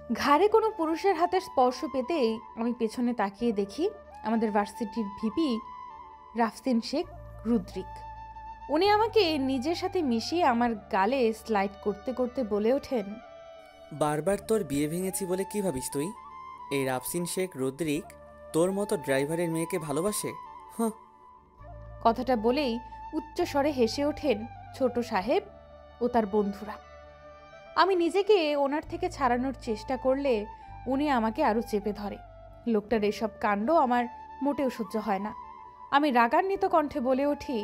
ঘাড়ে কোনো পুরুষের হাতের স্পর্শ পেতেই আমি পেছনে তাকিয়ে দেখি আমাদের ভার্সিটির ভিপি রাফসিন শেখ রুদ্রিক। উনি আমাকে নিজের সাথে মিশিয়ে আমার গালে স্লাইড করতে করতে বলে ওঠেন, বারবার তোর বিয়ে ভেঙেছি বলে কি ভাবিস তুই? এই রাফসিন শেখ রুদ্রিক তোর মতো ড্রাইভারের মেয়েকে ভালোবাসে? হ্যাঁ। কথাটা বলেই উচ্চ স্বরে হেসে ওঠেন ছোট সাহেব ও তার বন্ধুরা। আমি নিজেকে ওনার থেকে ছাড়ানোর চেষ্টা করলে উনি আমাকে আরও চেপে ধরে। লোকটার এসব কাণ্ড আমার মোটেও সহ্য হয় না। আমি রাগান্বিত কণ্ঠে বলে উঠি,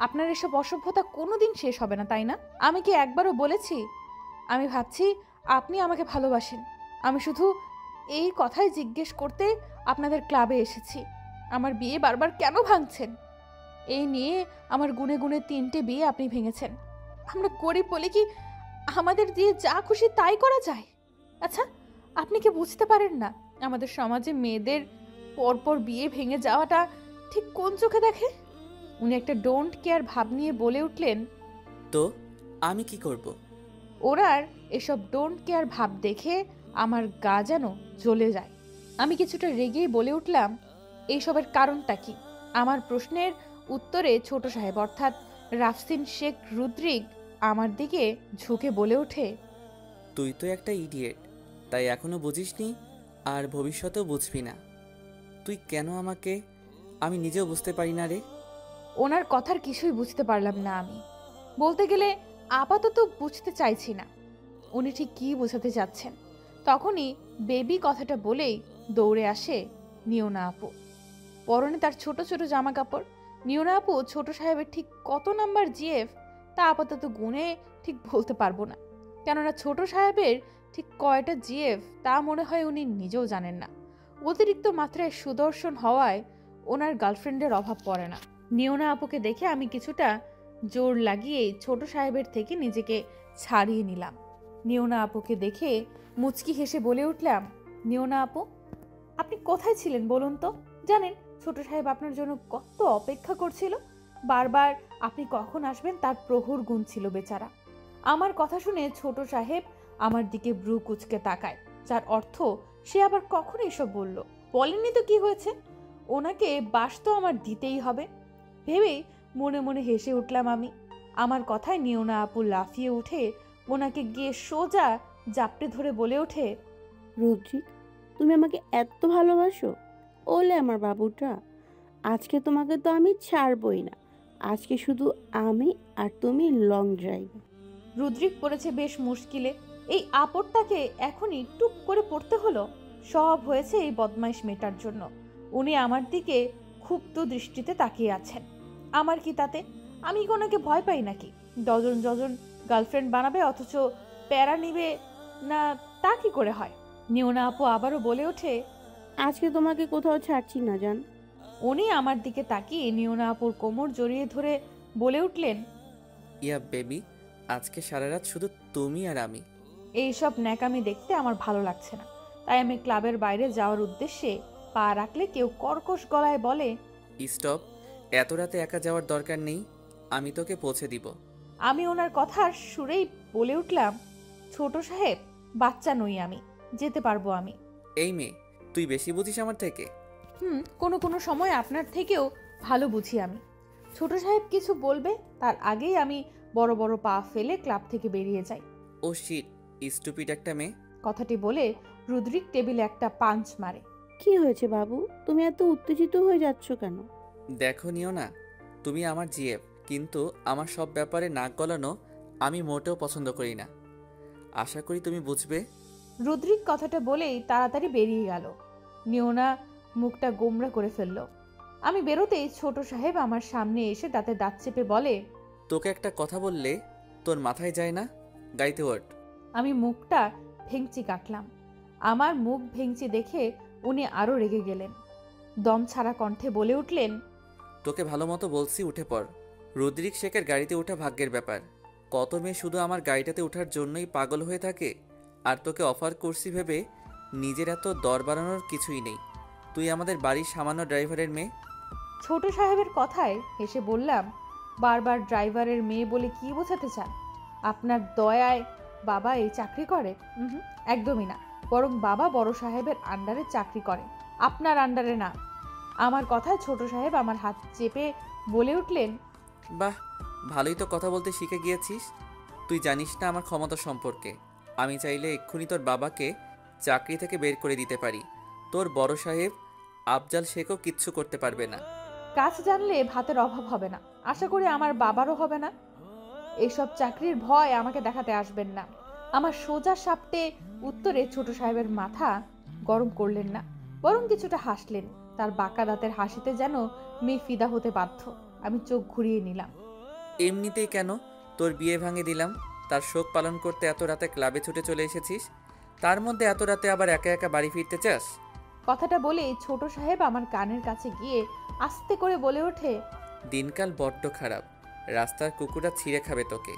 আপনার এসব অসভ্যতা কোনোদিন শেষ হবে না, তাই না? আমি কি একবারও বলেছি আমি ভাবছি আপনি আমাকে ভালোবাসেন? আমি শুধু এই কথাই জিজ্ঞেস করতে আপনাদের ক্লাবে এসেছি। আমার বিয়ে বারবার কেন ভাঙছেন? এই নিয়ে আমার গুনে গুনে 3টে বিয়ে আপনি ভেঙেছেন। আমরা গরিব বলে কি আমাদের দিয়ে যা খুশি তাই করা যায়? আচ্ছা, আপনি কি বুঝতে পারেন না আমাদের সমাজে মেয়েদের পরপর বিয়ে ভেঙে যাওয়াটা ঠিক কোন চোখে দেখে? উনি একটা ডোন্ট কেয়ার ভাব নিয়ে বলে উঠলেন। তো আমি কি করব? ওনার এসব ডোন্ট কেয়ার ভাব দেখে আমার গা যেন জ্বলে যায়। আমি কিছুটা রেগেই বলে উঠলাম, এইসবের কারণটা কি? আমার প্রশ্নের উত্তরে ছোট সাহেব অর্থাৎ রাফসিন শেখ রুদ্রিক আমার দিকে ঝুঁকে বলে ওঠে, তুই তো একটা ইডিয়েট, তাই এখনো বুঝিসনি আর ভবিষ্যতেও বুঝবি না। তুই কেন আমাকে আমি নিজেও বুঝতে পারি না রে। ওনার কথার কিছুই বুঝতে পারলাম না আমি। বলতে গেলে আপাতত বুঝতে চাইছি না উনি ঠিক কী বোঝাতে চাচ্ছেন। তখনই বেবি কথাটা বলেই দৌড়ে আসে নিয়োনা আপু। পরনে তার ছোট ছোট জামা কাপড়। নিয়োনা আপু ছোট সাহেবের ঠিক কত নাম্বার জিএফ তা আপাতত গুণে ঠিক বলতে পারবো না, কেননা ছোট সাহেবের ঠিক কয়টা জিএফ তা মনে হয় উনি নিজেও জানেন না। অতিরিক্ত মাত্রায় সুদর্শন হওয়ায় ওনার গার্লফ্রেন্ডের অভাব পড়ে না। নিয়োনা আপুকে দেখে আমি কিছুটা জোর লাগিয়ে ছোট সাহেবের থেকে নিজেকে ছাড়িয়ে নিলাম। নিয়োনা আপুকে দেখে মুচকি হেসে বলে উঠলাম, নিয়োনা আপু, আপনি কোথায় ছিলেন বলুন তো? জানেন ছোট সাহেব আপনার জন্য কত অপেক্ষা করছিল। বারবার আপনি কখন আসবেন তার প্রহর গুনছিল বেচারা। আমার কথা শুনে ছোট সাহেব আমার দিকে ব্রু কুচকে তাকায়, যার অর্থ সে আবার কখন এসব বলল। বলেননি তো কি হয়েছে, ওনাকে বাস তো আমার দিতেই হবে ভেবেই মনে মনে হেসে উঠলাম আমি। আমার কথায় নিয়োনা আপু লাফিয়ে উঠে ওনাকে গিয়ে সোজা জাপটে ধরে বলে ওঠে, রুদ্রিক, তুমি আমাকে এত ভালোবাসো? ওলে আমার বাবুটা, আজকে তোমাকে তো আমি ছাড়বই না। আজকে শুধু আমি আর তুমি লং ড্রাইভ। রুদ্রিক পড়েছে বেশ মুশকিলে। এই আপদটাকে এখনই টুপ করে পড়তে হলো। সব হয়েছে এই বদমাইশ মেয়েটার জন্য। উনি আমার দিকে ক্ষুব্ধ দৃষ্টিতে তাকিয়ে আছেন। আমার কি তাতে? আমি কি ওনাকে ভয় পাই নাকি? ডজন ডজন গার্লফ্রেন্ড বানাবে অথচ প্যারা নিবে না, তা কি করে হয়? নিয়োনা আপু আবারও বলে ওঠে, আজকে তোমাকে কোথাও ছাড়ছি না জান। উনি আমার দিকে তাকিয়ে নিয়োনা আপুর কোমর জড়িয়ে ধরে বলে উঠলেন, ইয়া বেবি, আজকে সারা রাত শুধু তুমি আর আমি। এইসব ন্যাকামি দেখতে আমার ভালো লাগছে না, তাই আমি ক্লাবের বাইরে যাওয়ার উদ্দেশ্যে পা রাখলে কেউ কর্কশ গলায় বলে, স্টপ, এত রাতে একা যাওয়ার দরকার নেই, আমি তোকে পৌঁছে দিব। আমি ওনার কথার সুরেই বলে উঠলাম, ছোট সাহেব, বাচ্চা নই আমি, যেতে পারবো আমি। এই মেয়ে, তুই বেশি বুঝিস আমার থেকে। কোনো কোনো সময় আপনার থেকেও ভালো বুঝি আমি। ছোট সাহেব কিছু বলবে তার আগেই আমি বড় বড় পা ফেলে ক্লাব থেকে বেরিয়ে যাই। ও শিট, স্টুপিড একটা মেয়ে। কথাটি বলে রুদ্রিক টেবিলে একটা পাঞ্চ মারে। কি হয়েছে বাবু, তুমি এত উত্তেজিত হয়ে যাচ্ছ কেন? দেখো নিও না, তুমি আমার জিএফ, কিন্তু আমার সব ব্যাপারে নাক গলানো আমি মোটেও পছন্দ করি না। আশা করি তুমি বুঝবে। রুদ্রিক কথাটা বলেই তাড়াতাড়ি বেরিয়ে গেল। নিয়োনা মুখটা গোমড়া করে ফেলল। আমি বেরোতেই ছোট সাহেব আমার সামনে এসে দাঁতে দাঁত চেপে বলে, তোকে একটা কথা বললে তোর মাথায় যায় না? গাইতে ওঠ। আমি মুখটা ভেঙচি কাটলাম। আমার মুখ ভেঙচি দেখে উনি আরো রেগে গেলেন। দম ছাড়া কণ্ঠে বলে উঠলেন, তোকে ভালো মতো বলছি, উঠে পড়। রুদ্রিক শেখের গাড়িতে ওঠা ভাগ্যের ব্যাপার। কত মেয়ে শুধু আমার গাড়িটাতে ওঠার জন্যই পাগল হয়ে থাকে, আর তোকে অফার করছি ভেবে নিজের এত দর বাড়ানোর কিছুই নেই। তুই আমাদের বাড়ির সামান্য ড্রাইভারের মেয়ে। ছোট সাহেবের কথায় হেসে বললাম, বারবার ড্রাইভারের মেয়ে বলে কি বোঝাতে চান? আপনার দয়ায় বাবা এই চাকরি করে? একদমই না। বরং বাবা বড় সাহেবের আন্ডারে চাকরি করে, আপনার আন্ডারে না। আমার কথায় ছোট সাহেব আমার হাত চেপে বলে উঠলেন, বাহ, ভালোই তো কথা বলতে শিখে গিয়েছিস। তুই জানিস না আমার ক্ষমতা সম্পর্কে। আমি চাইলে এক্ষুনি তোর বাবাকে চাকরি থেকে বের করে দিতে পারি। তোর বড় সাহেব আফজাল শেখও কিচ্ছু করতে পারবে না। কাজ জানলে ভাতের অভাব হবে না, আশা করি আমার বাবারও হবে না। এইসব চাকরির ভয় আমাকে দেখাতে আসবেন না। আমার সোজা সাপটে উত্তরে ছোট সাহেবের মাথা গরম করলেন না, বরং কিছুটা হাসলেন। তার বাঁকা দাঁতের হাসিতে যেন মেয়ে ফিদা হতে বাধ্য। আমি চোখ ঘুরিয়ে নিলাম। এমনিতেই কেন, তোর বিয়ে ভাঙে দিলাম, তার শোক পালন করতে এত রাতে ক্লাবে ছুটে চলে এসেছিস, তার মধ্যে এত রাতে আবার একা একা বাড়ি ফিরতে চাস? কথাটা বলে ছোট সাহেব আমার কানের কাছে গিয়ে আস্তে করে বলে ওঠে, দিনকাল বড্ড খারাপ, রাস্তার কুকুররা ছিঁড়ে খাবে তোকে।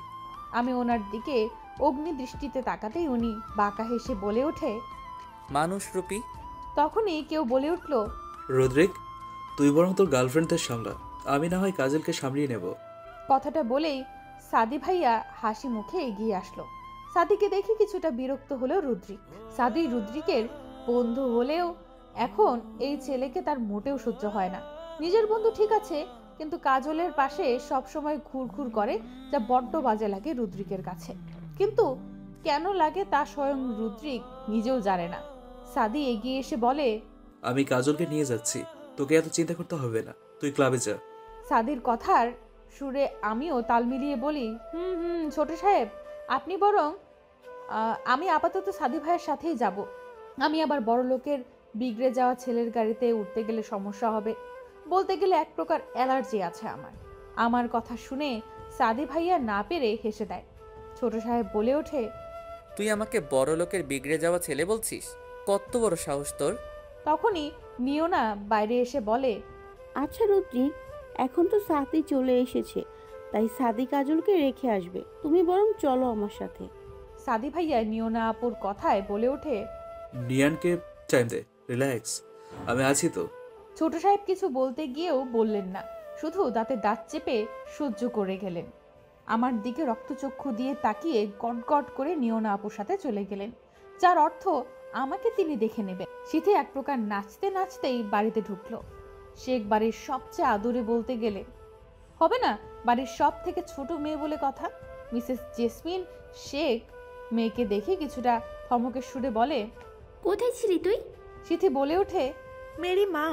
আমি ওনার দিকে অগ্নি দৃষ্টিতে তাকাতেই উনি বাঁকা হেসে বলে ওঠে, মানুষ রূপী। তখনই কেউ বলে উঠল, রদ্রিক, তুই বরং তোর গার্লফ্রেন্ডদের সামলা, আমি না হয় কাজলকে সামলিয়ে নেব। কথাটা বলেই সাদি ভাইয়া হাসি মুখে এগিয়ে আসলো। সাদিকে দেখে কিছুটা বিরক্ত হলো রুদ্রিক। সাদি রুদ্রিকের বন্ধু হলেও এখন এই ছেলেকে তার মোটেও সহ্য হয় না। নিজের বন্ধু ঠিক আছে, কিন্তু কাজলের পাশে সবসময় ঘুরঘুর করে, যা বড্ড বাজে লাগে রুদ্রিকের কাছে। কিন্তু কেন লাগে তা স্বয়ং রুদ্রিক নিজেও জানে না। সাদি এগিয়ে এসে বলে, আমি কাজলকে নিয়ে যাচ্ছি, তোকে এত চিন্তা করতে হবে না, তুই ক্লাবে যা। সাদির কথার সুরে আমিও তাল মিলিয়ে বলি, হুম হুম ছোট সাহেব, আপনি বরং আমি আপাতত সাদি ভাইয়ের সাথেই যাব। আমি আবার বড় লোকের বিগড়ে যাওয়া ছেলের গাড়িতে উঠতে গেলে সমস্যা হবে। বলতে গেলে এক প্রকার অ্যালার্জি আছে আমার। আমার কথা শুনে সাদি ভাইয়া না পেরে হেসে দেয়। ছোট সাহেব বলে ওঠে, তুই আমাকে বড় লোকের বিগড়ে যাওয়া ছেলে বলছিস? কত বড় সাহস তোর! তখনই নিয়োনা বাইরে এসে বলে, আচ্ছা রুদ্রিক, এখন তো সাদি চলে এসেছে, তাই সাদি কাজলকে রেখে আসবে, তুমি বরং চলো আমার সাথে। সাদি ভাইয়া নিয়োনা আপুর কথায় বলে ওঠে, নিয়ানকে টাইম দে, রিল্যাক্স, আমি আছি তো। ছোট সাহেব কিছু বলতে গিয়েও বললেন না, শুধু দাঁতে দাঁত চেপে সহ্য করে গেলেন। আমার দিকে রক্তচক্ষু দিয়ে তাকিয়ে গটগট করে নিয়োনা আপুর সাথে চলে গেলেন, যার অর্থ আমাকে তিনি দেখে নেবেন। শীতে এক প্রকার নাচতে নাচতেই বাড়িতে ঢুকলো। শেখ বাড়ির সবচেয়ে আদরে বলতে গেলে হবে না, বাড়ির সব থেকে ছোট মেয়ে বলে কথা। মিসেস জেসমিন শেখ মেয়েকে দেখে কিছুটা থমকের সুরে বলে, কোথায় ছিলি তুই? শীতে বলে ওঠে, মেরি মা,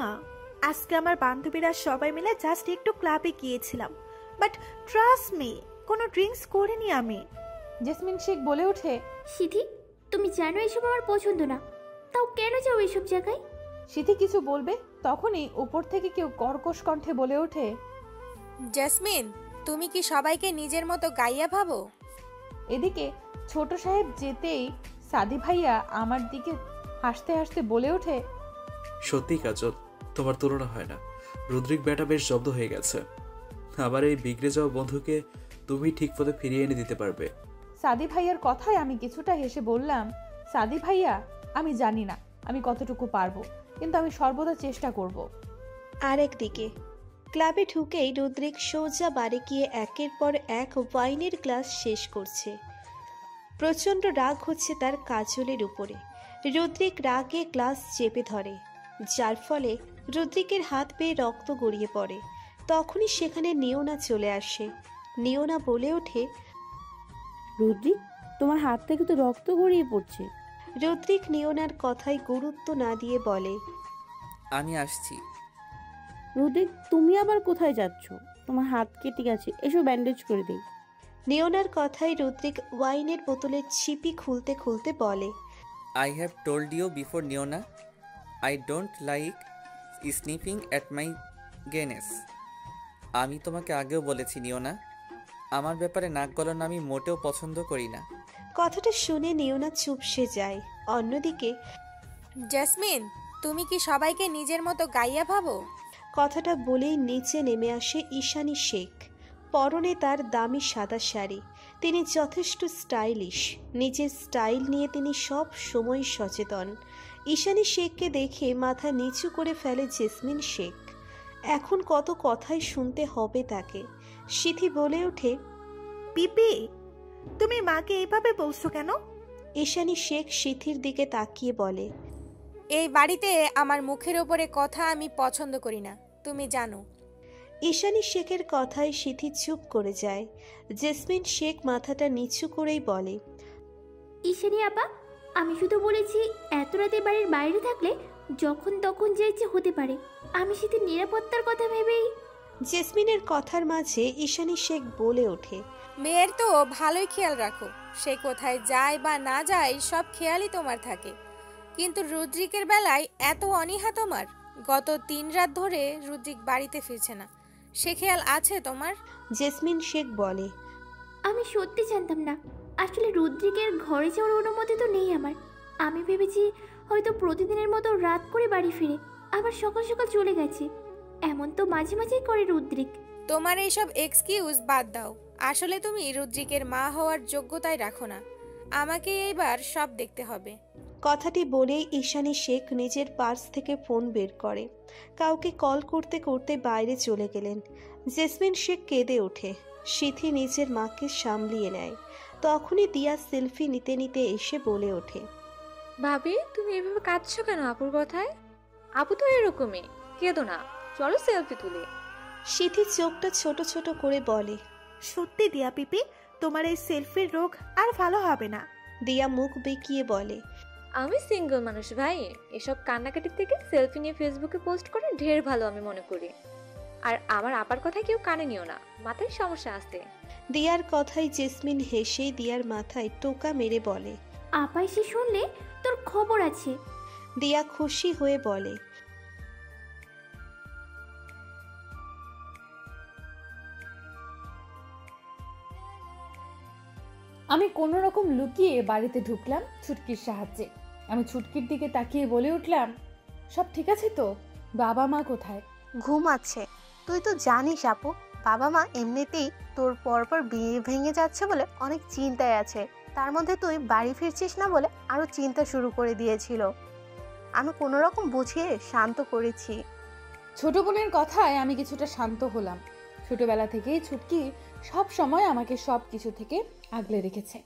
আজকে আমার বান্ধবীরা সবাই মিলে জাস্ট একটু ক্লাবে গিয়েছিলাম, বাট ট্রাস্ট মি, কোনো ড্রিঙ্কস করিনি আমি। জেসমিন শেখ বলে ওঠে, সিধি, তুমি জানো এসব আমার পছন্দ না, তাও কেন যাও এসব জায়গায়? সিথি কিছু বলবে, তখনই উপর থেকে কেউ কর্কশ কণ্ঠে বলে ওঠে, জেসমিন, তুমি কি সবাইকে নিজের মতো গাইয়া ভাবো? এদিকে ছোট সাহেব যেতেই সাদি ভাইয়া আমার দিকে হাসতে হাসতে বলে ওঠে, সত্যি কাজল, তোমার তুলনা হয় না। রদ্রিক বেটা বেশ জব্দ হয়ে গেছে, আবার এই বিগড়ে যাওয়া বন্ধুকে তুমি ঠিক পথে ফিরিয়ে এনে দিতে পারবে। সাদি ভাইয়ার কথায় আমি কিছুটা হেসে বললাম, সাদি ভাইয়া, আমি জানি না আমি কতটুকু পারবো, কিন্তু আমি সর্বদা চেষ্টা করব। আরেকদিকে ক্লাবে ঢুকেই রুদ্রিক সোজা বাড়ি গিয়ে একের পর এক ওয়াইনের গ্লাস শেষ করছে। প্রচণ্ড রাগ হচ্ছে তার কাজলের উপরে। রুদ্রিক রাগে গ্লাস চেপে ধরে, যার ফলে রুদ্রিকের হাত বেয়ে রক্ত গড়িয়ে পড়ে। তখনই সেখানে নিয়োনা চলে আসে। নিয়োনা বলে ওঠে, রুদ্রিক, তোমার হাত থেকে তো রক্ত গড়িয়ে পড়ছে। রুদ্রিক নিয়োনার কথায় গুরুত্ব না দিয়ে বলে, আমি আসছি। রুদ্রিক, তুমি আবার কোথায় যাচ্ছ? তোমার হাত কেটে গেছে, এসো ব্যান্ডেজ করে দিই। নিয়োনার কথায় রুদ্রিক ওয়াইনের বোতলের ছিপি খুলতে খুলতে বলে, I have told you before, Niona, I don't like sniffing at my gayness. আমি তোমাকে আগেও বলেছি নিয়োনা, আমার ব্যাপারে নাক গলানো আমি মোটেও পছন্দ করি না। কথাটা শুনে নিয়োনা চুপসে যায়। অন্যদিকে জেসমিন, তুমি কি সবাইকে নিজের মতো গাইয়া ভাবো? কথাটা বলেই নিচে নেমে আসে ঈশানী শেখ। পরনে তার দামি সাদা শাড়ি। তিনি যথেষ্ট স্টাইলিশ। নিজের স্টাইল নিয়ে তিনি সব সময় সচেতন। ঈশানী শেখকে দেখে মাথা নিচু করে ফেলে জেসমিন শেখ। এখন কত কথাই শুনতে হবে তাকে। সিথি বলে ওঠে, পিপি, তুমি মাকে এইভাবে বলছো কেন? ঈশানী শেখ সিথির দিকে তাকিয়ে বলে, এই বাড়িতে আমার মুখের ওপরে কথা আমি পছন্দ করি না, তুমি জানো। ঈশানী শেখের কথায় সিথি চুপ করে যায়। জেসমিন শেখ মাথাটা নিচু করেই বলে, ঈশানী আপা, আমি শুধু বলেছি এত রাতে বাড়ির বাইরে থাকলে যখন তখন যে ইচ্ছে হতে পারে। আমি সেদিন নিরাপত্তার কথা ভেবেই। জেসমিনের কথার মাঝে ঈশানী শেখ বলে ওঠে, মেয়ের তো ভালোই খেয়াল রাখো, সে কোথায় যায় বা না যায় সব খেয়ালই তোমার থাকে। কিন্তু রুদ্রিকের বেলায় এত অনীহা তোমার? গত 3 রাত ধরে রুদ্রিক বাড়িতে ফিরছে না, সে খেয়াল আছে তোমার? জেসমিন শেখ বলে, আমি সত্যি জানতাম না। আসলে রুদ্রিকের ঘরে যাওয়ার অনুমতি তো নেই আমার। আমি ভেবেছি হয়তো প্রতিদিনের মতো রাত করে বাড়ি ফিরে আবার সকাল সকাল চলে গেছে। এমন তো মাঝে মাঝেই করে রুদ্রিক। তোমার এইসব এক্সকিউজ বাদ দাও। আসলে তুমি রুদ্রিকের মা হওয়ার যোগ্যতাই রাখো না। আমাকে এইবার সব দেখতে হবে। কথাটি বলেই ঈশানী শেখ নিজের পার্স থেকে ফোন বের করে। কাউকে কল করতে করতে বাইরে চলে গেলেন। জেসমিন শেখ কেঁদে ওঠে। সিথি নিজের মাকে সামলিয়ে নেয়। তখনই দিয়া সেলফি নিতে নিতে এসে বলে ওঠে, ভাবি তুমি এভাবে কাঁদছো কেন আপুর কথায়? আপু তো এরকমই, কেঁদো না, চলো সেলফি তুলে। সিথি চোখটা ছোট ছোট করে বলে, সত্যি দিয়া পিপি, তোমার এই সেলফির রোগ আর ভালো হবে না। দিয়া মুখ বেঁকিয়ে বলে, আমি সিঙ্গেল মানুষ ভাই, এসব কান্নাকাটির থেকে সেলফি নিয়ে ফেসবুকে পোস্ট করে ঢের ভালো আমি মনে করি। আর আমার আপার কথা কেউ কানে নিও না, মাথায় সমস্যা আছে। দিয়ার কথায় জেসমিন হেসে দিয়ার মাথায় টোকা মেরে বলে, আপা এসে শুনলে তোর খবর আছে। দিয়া খুশি হয়ে বলে, আমি কোনো রকম লুকিয়ে বাড়িতে ঢুকলাম ছুটকির সাহায্যে। আমি ছুটকির দিকে তাকিয়ে বলে উঠলাম, সব ঠিক আছে তো? বাবা মা কোথায়? ঘুমাচ্ছে। তুই তো জানিস আপু, বাবা মা এমনিতেই তোর পরপর বিয়ে ভেঙে যাচ্ছে বলে অনেক চিন্তায় আছে। তার মধ্যে তুই বাড়ি ফিরছিস না বলে আরো চিন্তা শুরু করে দিয়েছিল। আমি কোনো রকম বুঝিয়ে শান্ত করেছি। ছোট বোনের কথায় আমি কিছুটা শান্ত হলাম। ছোটবেলা থেকেই ছুটকি সব সময় আমাকে সব কিছু থেকে আগলে রেখেছে।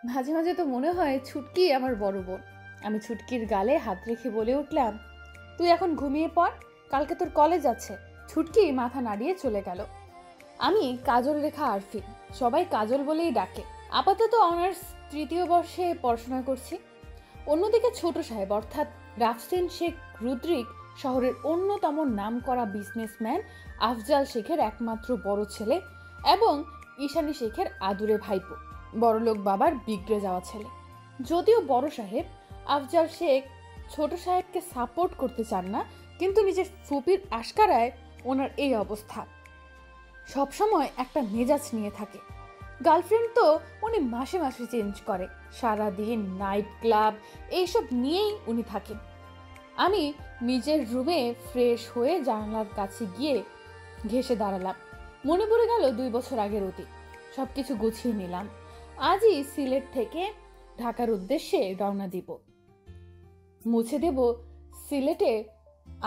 মাঝে মাঝে তো মনে হয় ছুটকি আমার বড় বোন। আমি ছুটকির গালে হাত রেখে বলে উঠলাম, তুই এখন ঘুমিয়ে পড়, কালকে তোর কলেজ আছে। ছুটকি মাথা নাড়িয়ে চলে গেল। আমি কাজল রেখা আরফিন, সবাই কাজল বলেই ডাকে। আপাতত অনার্স 3য় বর্ষে পড়াশোনা করছি। অন্যদিকে ছোট সাহেব অর্থাৎ রাফসিন শেখ রুদ্রিক শহরের অন্যতম নামকরা বিজনেসম্যান আফজাল শেখের একমাত্র বড় ছেলে এবং ঈশানী শেখের আদুরে ভাইপো, বড়লোক বাবার বিগড়ে যাওয়া ছেলে। যদিও বড় সাহেব আফজাল শেখ ছোট সাহেবকে সাপোর্ট করতে চান না, কিন্তু নিজের ফুপির আশকারায় ওনার এই অবস্থা। সবসময় একটা মেজাজ নিয়ে থাকে। গার্লফ্রেন্ড তো উনি মাসে মাসে চেঞ্জ করে। সারাদিন নাইট ক্লাব এইসব নিয়েই উনি থাকেন। আমি নিজের রুমে ফ্রেশ হয়ে জানালার কাছে গিয়ে ঘেঁষে দাঁড়ালাম। মনে পড়ে গেল 2 বছর আগের অতীত। সব কিছু গুছিয়ে নিলাম। আজই সিলেট থেকে ঢাকার উদ্দেশ্যে রওনা দিব। মুছে দেব সিলেটে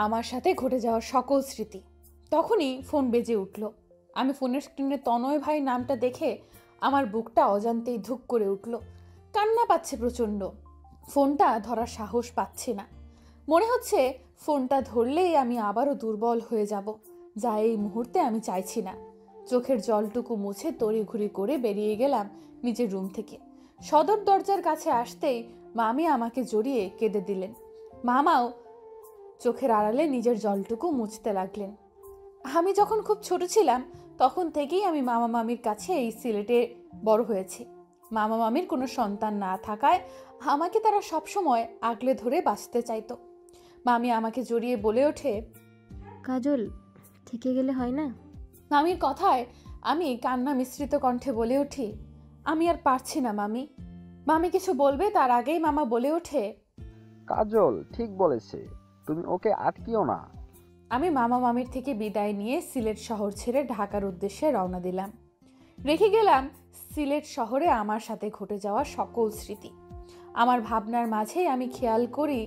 আমার সাথে ঘটে যাওয়া সকল স্মৃতি। তখনই ফোন বেজে উঠল। আমি ফোনের স্ক্রিনে তনয় ভাই নামটা দেখে আমার বুকটা অজান্তেই ধুক করে উঠল। কান্না পাচ্ছে প্রচণ্ড। ফোনটা ধরার সাহস পাচ্ছি না। মনে হচ্ছে ফোনটা ধরলেই আমি আবারও দুর্বল হয়ে যাব, যা এই মুহূর্তে আমি চাইছি না। চোখের জলটুকু মুছে তড়িঘড়ি করে বেরিয়ে গেলাম নিজের রুম থেকে। সদর দরজার কাছে আসতেই মামি আমাকে জড়িয়ে কেঁদে দিলেন। মামাও চোখের আড়ালে নিজের জলটুকু মুছতে লাগলেন। আমি যখন খুব ছোট ছিলাম তখন থেকেই আমি মামা মামির কাছে এই সিলেটে বড় হয়েছি। মামা মামির কোনো সন্তান না থাকায় আমাকে তারা সবসময় আগলে ধরে বাঁচতে চাইতো। মামি আমাকে জড়িয়ে বলে ওঠে, কাজল, থেকে গেলে হয় না? মামির কথায় আমি কান্না মিশ্রিত কণ্ঠে বলে উঠি, আমি আর পারছি না মামি। মামি কিছু বলবে তার আগেই মামা বলে ওঠে, কাজল ঠিক বলেছে, তুমি ওকে আটকিও না। আমি মামা মামির থেকে বিদায় নিয়ে সিলেট শহর ছেড়ে ঢাকার উদ্দেশ্যে রওনা দিলাম। রেখে গেলাম সিলেট শহরে আমার সাথে ঘটে যাওয়া সকল স্মৃতি। আমার ভাবনার মাঝে আমি খেয়াল করি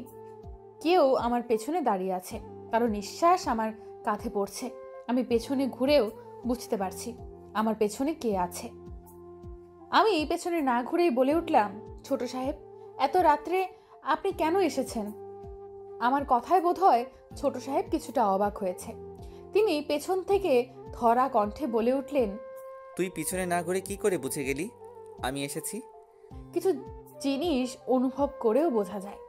কেউ আমার পেছনে দাঁড়িয়ে আছে, কারো নিঃশ্বাস আমার কাঁধে পড়ছে। আমি পেছনে ঘুরেও বুঝতে পারছি আমার পেছনে কে আছে। আমি পেছনে না ঘুরেই বলে উঠলাম, ছোট সাহেব, এত রাত্রে আপনি কেন এসেছেন? আমার কথায় বোধহয় ছোট সাহেব কিছুটা অবাক হয়েছে। তিনি পেছন থেকে ধরা কণ্ঠে বলে উঠলেন, তুই পিছনে না ঘুরে কি করে বুঝে গেলি আমি এসেছি? কিছু জিনিস অনুভব করেও বোঝা যায়।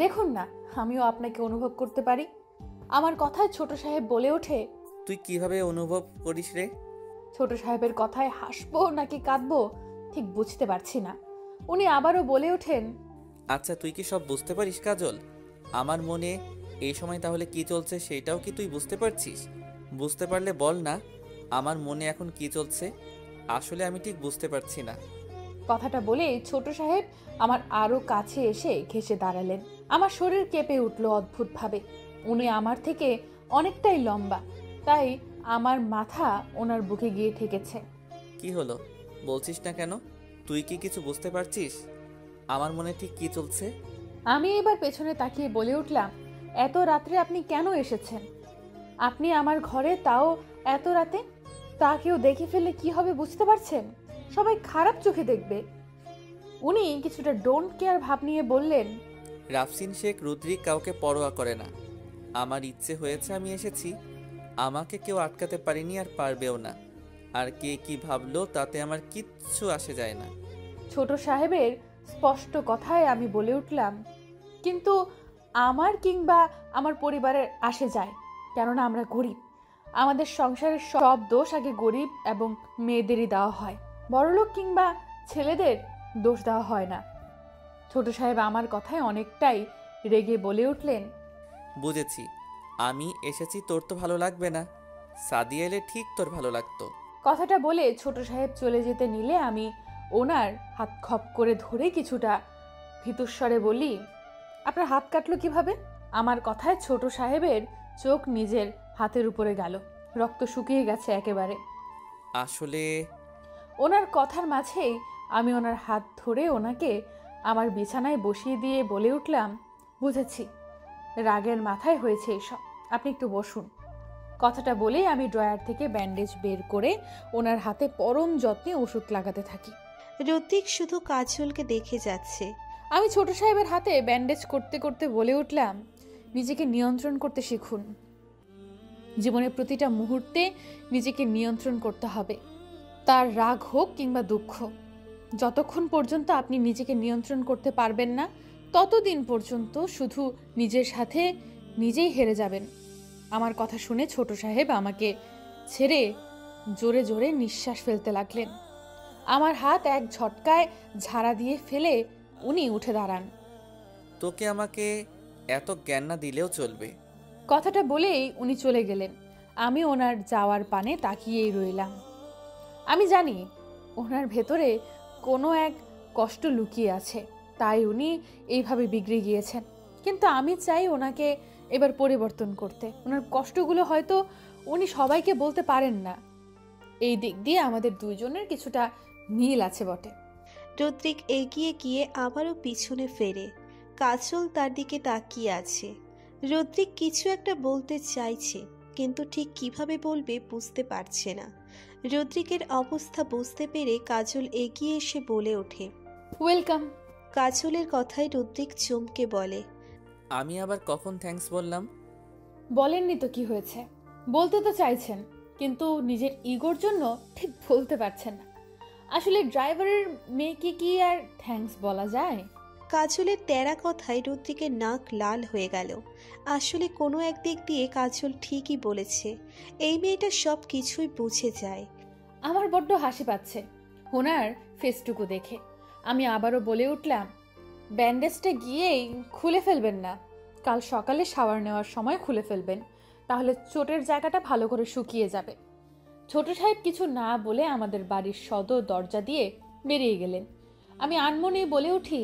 দেখুন না, আমিও আপনাকে অনুভব করতে পারি। আমার কথায় ছোট সাহেব বলে ওঠে, তুই কিভাবে অনুভব করিস রে? ছোট সাহেবের কথায় হাসবো নাকি কাঁদবো ঠিক বুঝতে পারছি না। উনি আবারও বলে ওঠেন, আচ্ছা, তুই কি সব বুঝতে পারিস কাজল? আমার মনে এই সময় তাহলে কি চলছে সেটাও কি তুই বুঝতে পারছিস? বুঝতে পারলে বল না, আমার মনে এখন কি চলছে। আসলে আমি ঠিক বুঝতে পারছি না। কথাটা বলে ছোট সাহেব আমার আরো কাছে এসে ঘেঁষে দাঁড়ালেন। আমার শরীর কেঁপে উঠল অদ্ভুতভাবে। উনি আমার থেকে অনেকটাই লম্বা, তাই আমার মাথা ওনার বুকে গিয়ে ঠেকেছে। কি হলো বলছিস না কেন? তুই কি কিছু বুঝতে পারছিস আমার মনে ঠিক কি চলছে? আমি এবার পেছনে তাকিয়ে বলে উঠলাম, এত রাত্রে আপনি কেন এসেছেন? আপনি আমার ঘরে, তাও এত রাতে। তা কেউ দেখে ফেললে কি হবে বুঝতে পারছেন? সবাই খারাপ চোখে দেখবে। উনি কিছুটা ডোন্ট কেয়ার ভাব নিয়ে বললেন, রাফসিন শেখ রুদ্রিক কাউকে পরোয়া করে না। আমার ইচ্ছে হয়েছে আমি এসেছি, আমাকে কেউ আটকাতে পারেনি আর পারবেও না। আর কে কি ভাবলো তাতে আমার কিচ্ছু আসে যায় না। ছোট সাহেবের স্পষ্ট কথায় আমি বলে উঠলাম, কিন্তু আমার কিংবা আমার পরিবারের আসে যায়, কেননা আমরা গরিব। আমাদের সংসারের সব দোষ আগে গরিব এবং মেয়েদেরই দেওয়া হয়, বড়লোক কিংবা ছেলেদের দোষ দেওয়া হয় না। ছোট সাহেব আমার কথায় অনেকটাই রেগে বলে উঠলেন, বুঝেছি, আমি এসেছি তোর তো ভালো লাগবে না। সাদিয়া এলে ঠিক তোর ভালো লাগতো। কথাটা বলে ছোট সাহেব চলে যেতে নিলে আমি ওনার হাত খপ করে ধরে কিছুটা ভীতুস্বরে বলি, আপনার হাত কাটলো কিভাবে? আমার কথায় ছোট সাহেবের চোখ নিজের হাতের উপরে গেল, রক্ত শুকিয়ে গেছে একেবারে। আসলে ওনার কথার মাঝেই আমি ওনার হাত ধরে ওনাকে আমার বিছানায় বসিয়ে দিয়ে বলে উঠলাম, বুঝেছি, রাগের মাথায় হয়েছে এসব, আপনি একটু বসুন। কথাটা বলেই আমি ড্রয়ার থেকে ব্যান্ডেজ বের করে ওনার হাতে পরম যত্নে ওষুধ লাগাতে থাকি। রুদ্রিক শুধু কাজলকে দেখে যাচ্ছে। আমি ছোট সাহেবের হাতে ব্যান্ডেজ করতে করতে বলে উঠলাম, নিজেকে নিয়ন্ত্রণ করতে শিখুন। জীবনের প্রতিটা মুহূর্তে নিজেকে নিয়ন্ত্রণ করতে হবে, তার রাগ হোক কিংবা দুঃখ। যতক্ষণ পর্যন্ত আপনি নিজেকে নিয়ন্ত্রণ করতে পারবেন না, ততদিন পর্যন্ত শুধু নিজের সাথে নিজেই হেরে যাবেন। আমার কথা শুনে ছোট সাহেব আমাকে ছেড়ে জোরে জোরে নিঃশ্বাস ফেলতে লাগলেন। আমার হাত এক ঝটকায় ঝাড়া দিয়ে ফেলে উনি উঠে দাঁড়ান। তোকে আমাকে এত জ্ঞান না দিলেও চলবে। কথাটা বলেই উনি চলে গেলেন। আমি ওনার যাওয়ার পানে তাকিয়েই রইলাম। আমি জানি ওনার ভেতরে কোনো এক কষ্ট লুকিয়ে আছে, তাই উনি এইভাবে বিগড়ে গিয়েছেন। কিন্তু আমি চাই ওনাকে এবার পরিবর্তন করতে। ওনার কষ্টগুলো হয়তো উনি সবাইকে বলতে পারেন না। এই দিক দিয়ে আমাদের দুইজনের কিছুটা মিল আছে বটে। রুদ্রিক এগিয়ে গিয়ে আবারও পিছনে ফেরে। কাজল তার দিকে তাকিয়ে আছে। রুদ্রিক কিছু একটা বলতে চাইছে, কিন্তু ঠিক কিভাবে বলবে বুঝতে পারছে না। রুদ্রিকের অবস্থা বুঝতে পেরে কাজল এগিয়ে এসে বলে ওঠে, ওয়েলকাম। কাজলের কথায় রুদ্রিক চমকে বলে, আমি আবার কখন থ্যাঙ্কস বললাম? বলেননি তো কি হয়েছে, বলতে তো চাইছেন, কিন্তু নিজের ইগোর জন্য ঠিক বলতে পারছেন না। আসলে ড্রাইভারের মেয়েকে কি আর থ্যাঙ্কস বলা যায়? কাজলের তেরা কথায় রুদ্রিকের নাক লাল হয়ে গেল। আসলে কোনো এক দিক দিয়ে কাজল ঠিকই বলেছে, এই মেয়েটা সব কিছুই বুঝে যায়। আমার বড্ড হাসি পাচ্ছে ওনার ফেসটুকু দেখে। আমি আবারও বলে উঠলাম, ব্যান্ডেজটা গিয়েই খুলে ফেলবেন না, কাল সকালে শাওয়ার নেওয়ার সময় খুলে ফেলবেন, তাহলে চোটের জায়গাটা ভালো করে শুকিয়ে যাবে। ছোট সাহেব কিছু না বলে আমাদের বাড়ির সদর দরজা দিয়ে বেরিয়ে গেলেন। আমি আনমনেই বলে উঠি,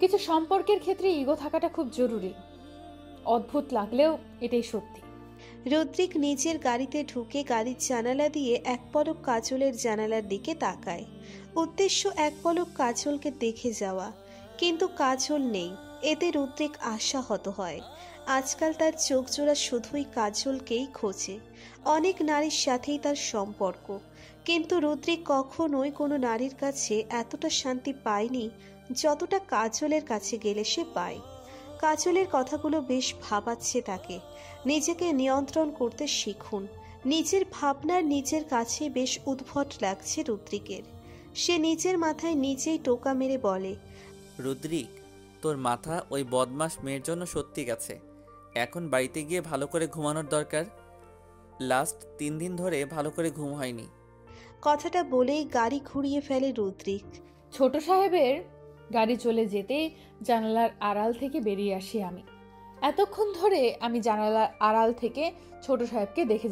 কিছু সম্পর্কের ক্ষেত্রে ইগো থাকাটা খুব জরুরি। অদ্ভুত লাগলেও এটাই সত্যি। রুদ্রিক নিজের গাড়িতে ঢুকে গাড়ির জানালা দিয়ে এক পলক কাজলের জানালার দিকে তাকায়। উদ্দেশ্য এক পলক কাজলকে দেখে যাওয়া, কিন্তু কাজল নেই। এতে রুদ্রিক আশাহত হয়। আজকাল তার চোখ জোড়া শুধুই কাজলকেই খোঁজে। অনেক নারীর সাথেই তার সম্পর্ক, কিন্তু রুদ্রিক কখনোই কোনো নারীর কাছে এতটা শান্তি পায়নি যতটা কাজলের কাছে গেলে সে পায়। কাজলের কথাগুলো বেশ ভাবাচ্ছে তাকে। নিজেকে নিয়ন্ত্রণ করতে শিখুন। নিজের ভাবনার নিজের কাছে বেশ উদ্ভট লাগছে রুদ্রিকের। সে নিজের মাথায় নিজেই টোকা মেরে বলে, রুদ্রিক, তোর মাথা ওই বদমাস মেয়ের জন্য সত্যি গেছে। এখন বাড়িতে গিয়ে ভালো করে ঘুমানোর দরকার। লাস্ট 3 দিন ধরে ভালো করে ঘুম হয়নি। কথাটা বলেই গাড়ি ঘুরিয়ে ফেলে রুদ্রিক। ছোট সাহেবের গাড়ি চলে যেতে জানালার আড়াল থেকে বেরিয়ে আসি আমি। এতক্ষণ ধরে আমি জানালার আড়াল থেকে ছোট সাহেবকে দেখে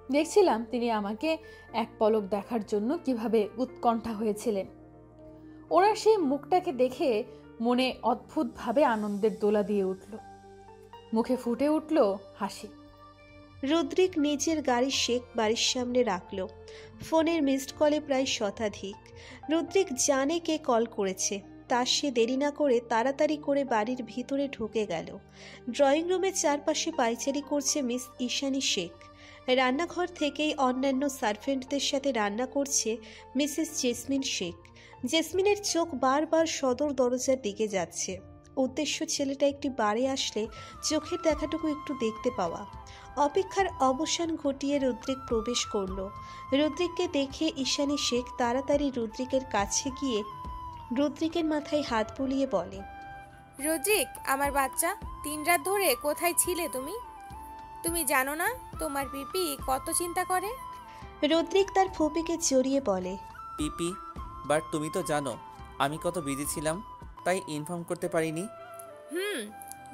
দেখছিলাম তিনি আমাকে এক পলক দেখার জন্য কিভাবে উৎকণ্ঠা হয়েছিলেন। ওনার সেই মুখটাকে দেখে মনে অদ্ভুতভাবে আনন্দের দোলা দিয়ে উঠল, মুখে ফুটে উঠল হাসি। রুদ্রিক নিজের গাড়ি শেখ বাড়ির সামনে রাখল। ফোনের মিসড কলে প্রায় শতাধিক। রুদ্রিক জানে কে কল করেছে, তা সে দেরি না করে তাড়াতাড়ি করে বাড়ির ভিতরে ঢুকে গেল। ড্রয়িং রুমের চারপাশে পায়চারি করছে মিস ঈশানী শেখ। রান্নাঘর থেকেই অন্যান্য সার্ভেন্টদের সাথে রান্না করছে মিসেস জেসমিন শেখ। জেসমিনের চোখ বারবার সদর দরজার দিকে যাচ্ছে। উদ্দেশ্য ছেলেটা একটি বারে আসলে চোখের দেখাটুকু একটু দেখতে পাওয়া। অপেক্ষার অবসান ঘটিয়ে রুদ্রিক প্রবেশ করল। রুদ্রিককে দেখে ঈশানী শেখ তাড়াতাড়ি রুদ্রিকের কাছে গিয়ে রুদ্রিকের মাথায় হাত বুলিয়ে বলে, রুদ্রিক আমার বাচ্চা, 3 রাত ধরে কোথায় ছিলে তুমি? তুমি জানো না তোমার পিপি কত চিন্তা করে? রুদ্রিক তার ফুপিকে জড়িয়ে বলে, পিপি, বাট তুমি তো জানো আমি কত বিজি ছিলাম, তাই ইনফর্ম করতে পারিনি।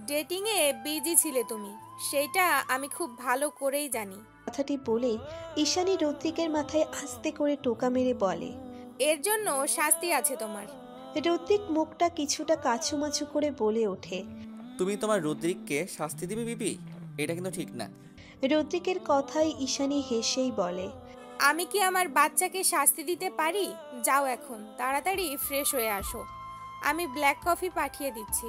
ডেটিংয়ে বিজি ছিলে তুমি, সেইটা আমি খুব ভালো করেই জানি। কথাটি বলেই ঈশানী রুদ্রিকের মাথায় আস্তে করে টোকা মেরে বলে, এর জন্য শাস্তি আছে তোমার। রুদ্রিক মুখটা কিছুটা কাছুমাছু করে বলে ওঠে, তুমি তোমার রুদ্রিককে শাস্তি দিবে পিপি? এটা কিন্তু ঠিক না। রুদ্রিকের কথাই ঈশানী হেসেই বলে, আমি কি আমার বাচ্চাকে শাস্তি দিতে পারি? যাও এখন তাড়াতাড়ি ফ্রেশ হয়ে আসো, আমি ব্ল্যাক কফি পাঠিয়ে দিচ্ছি।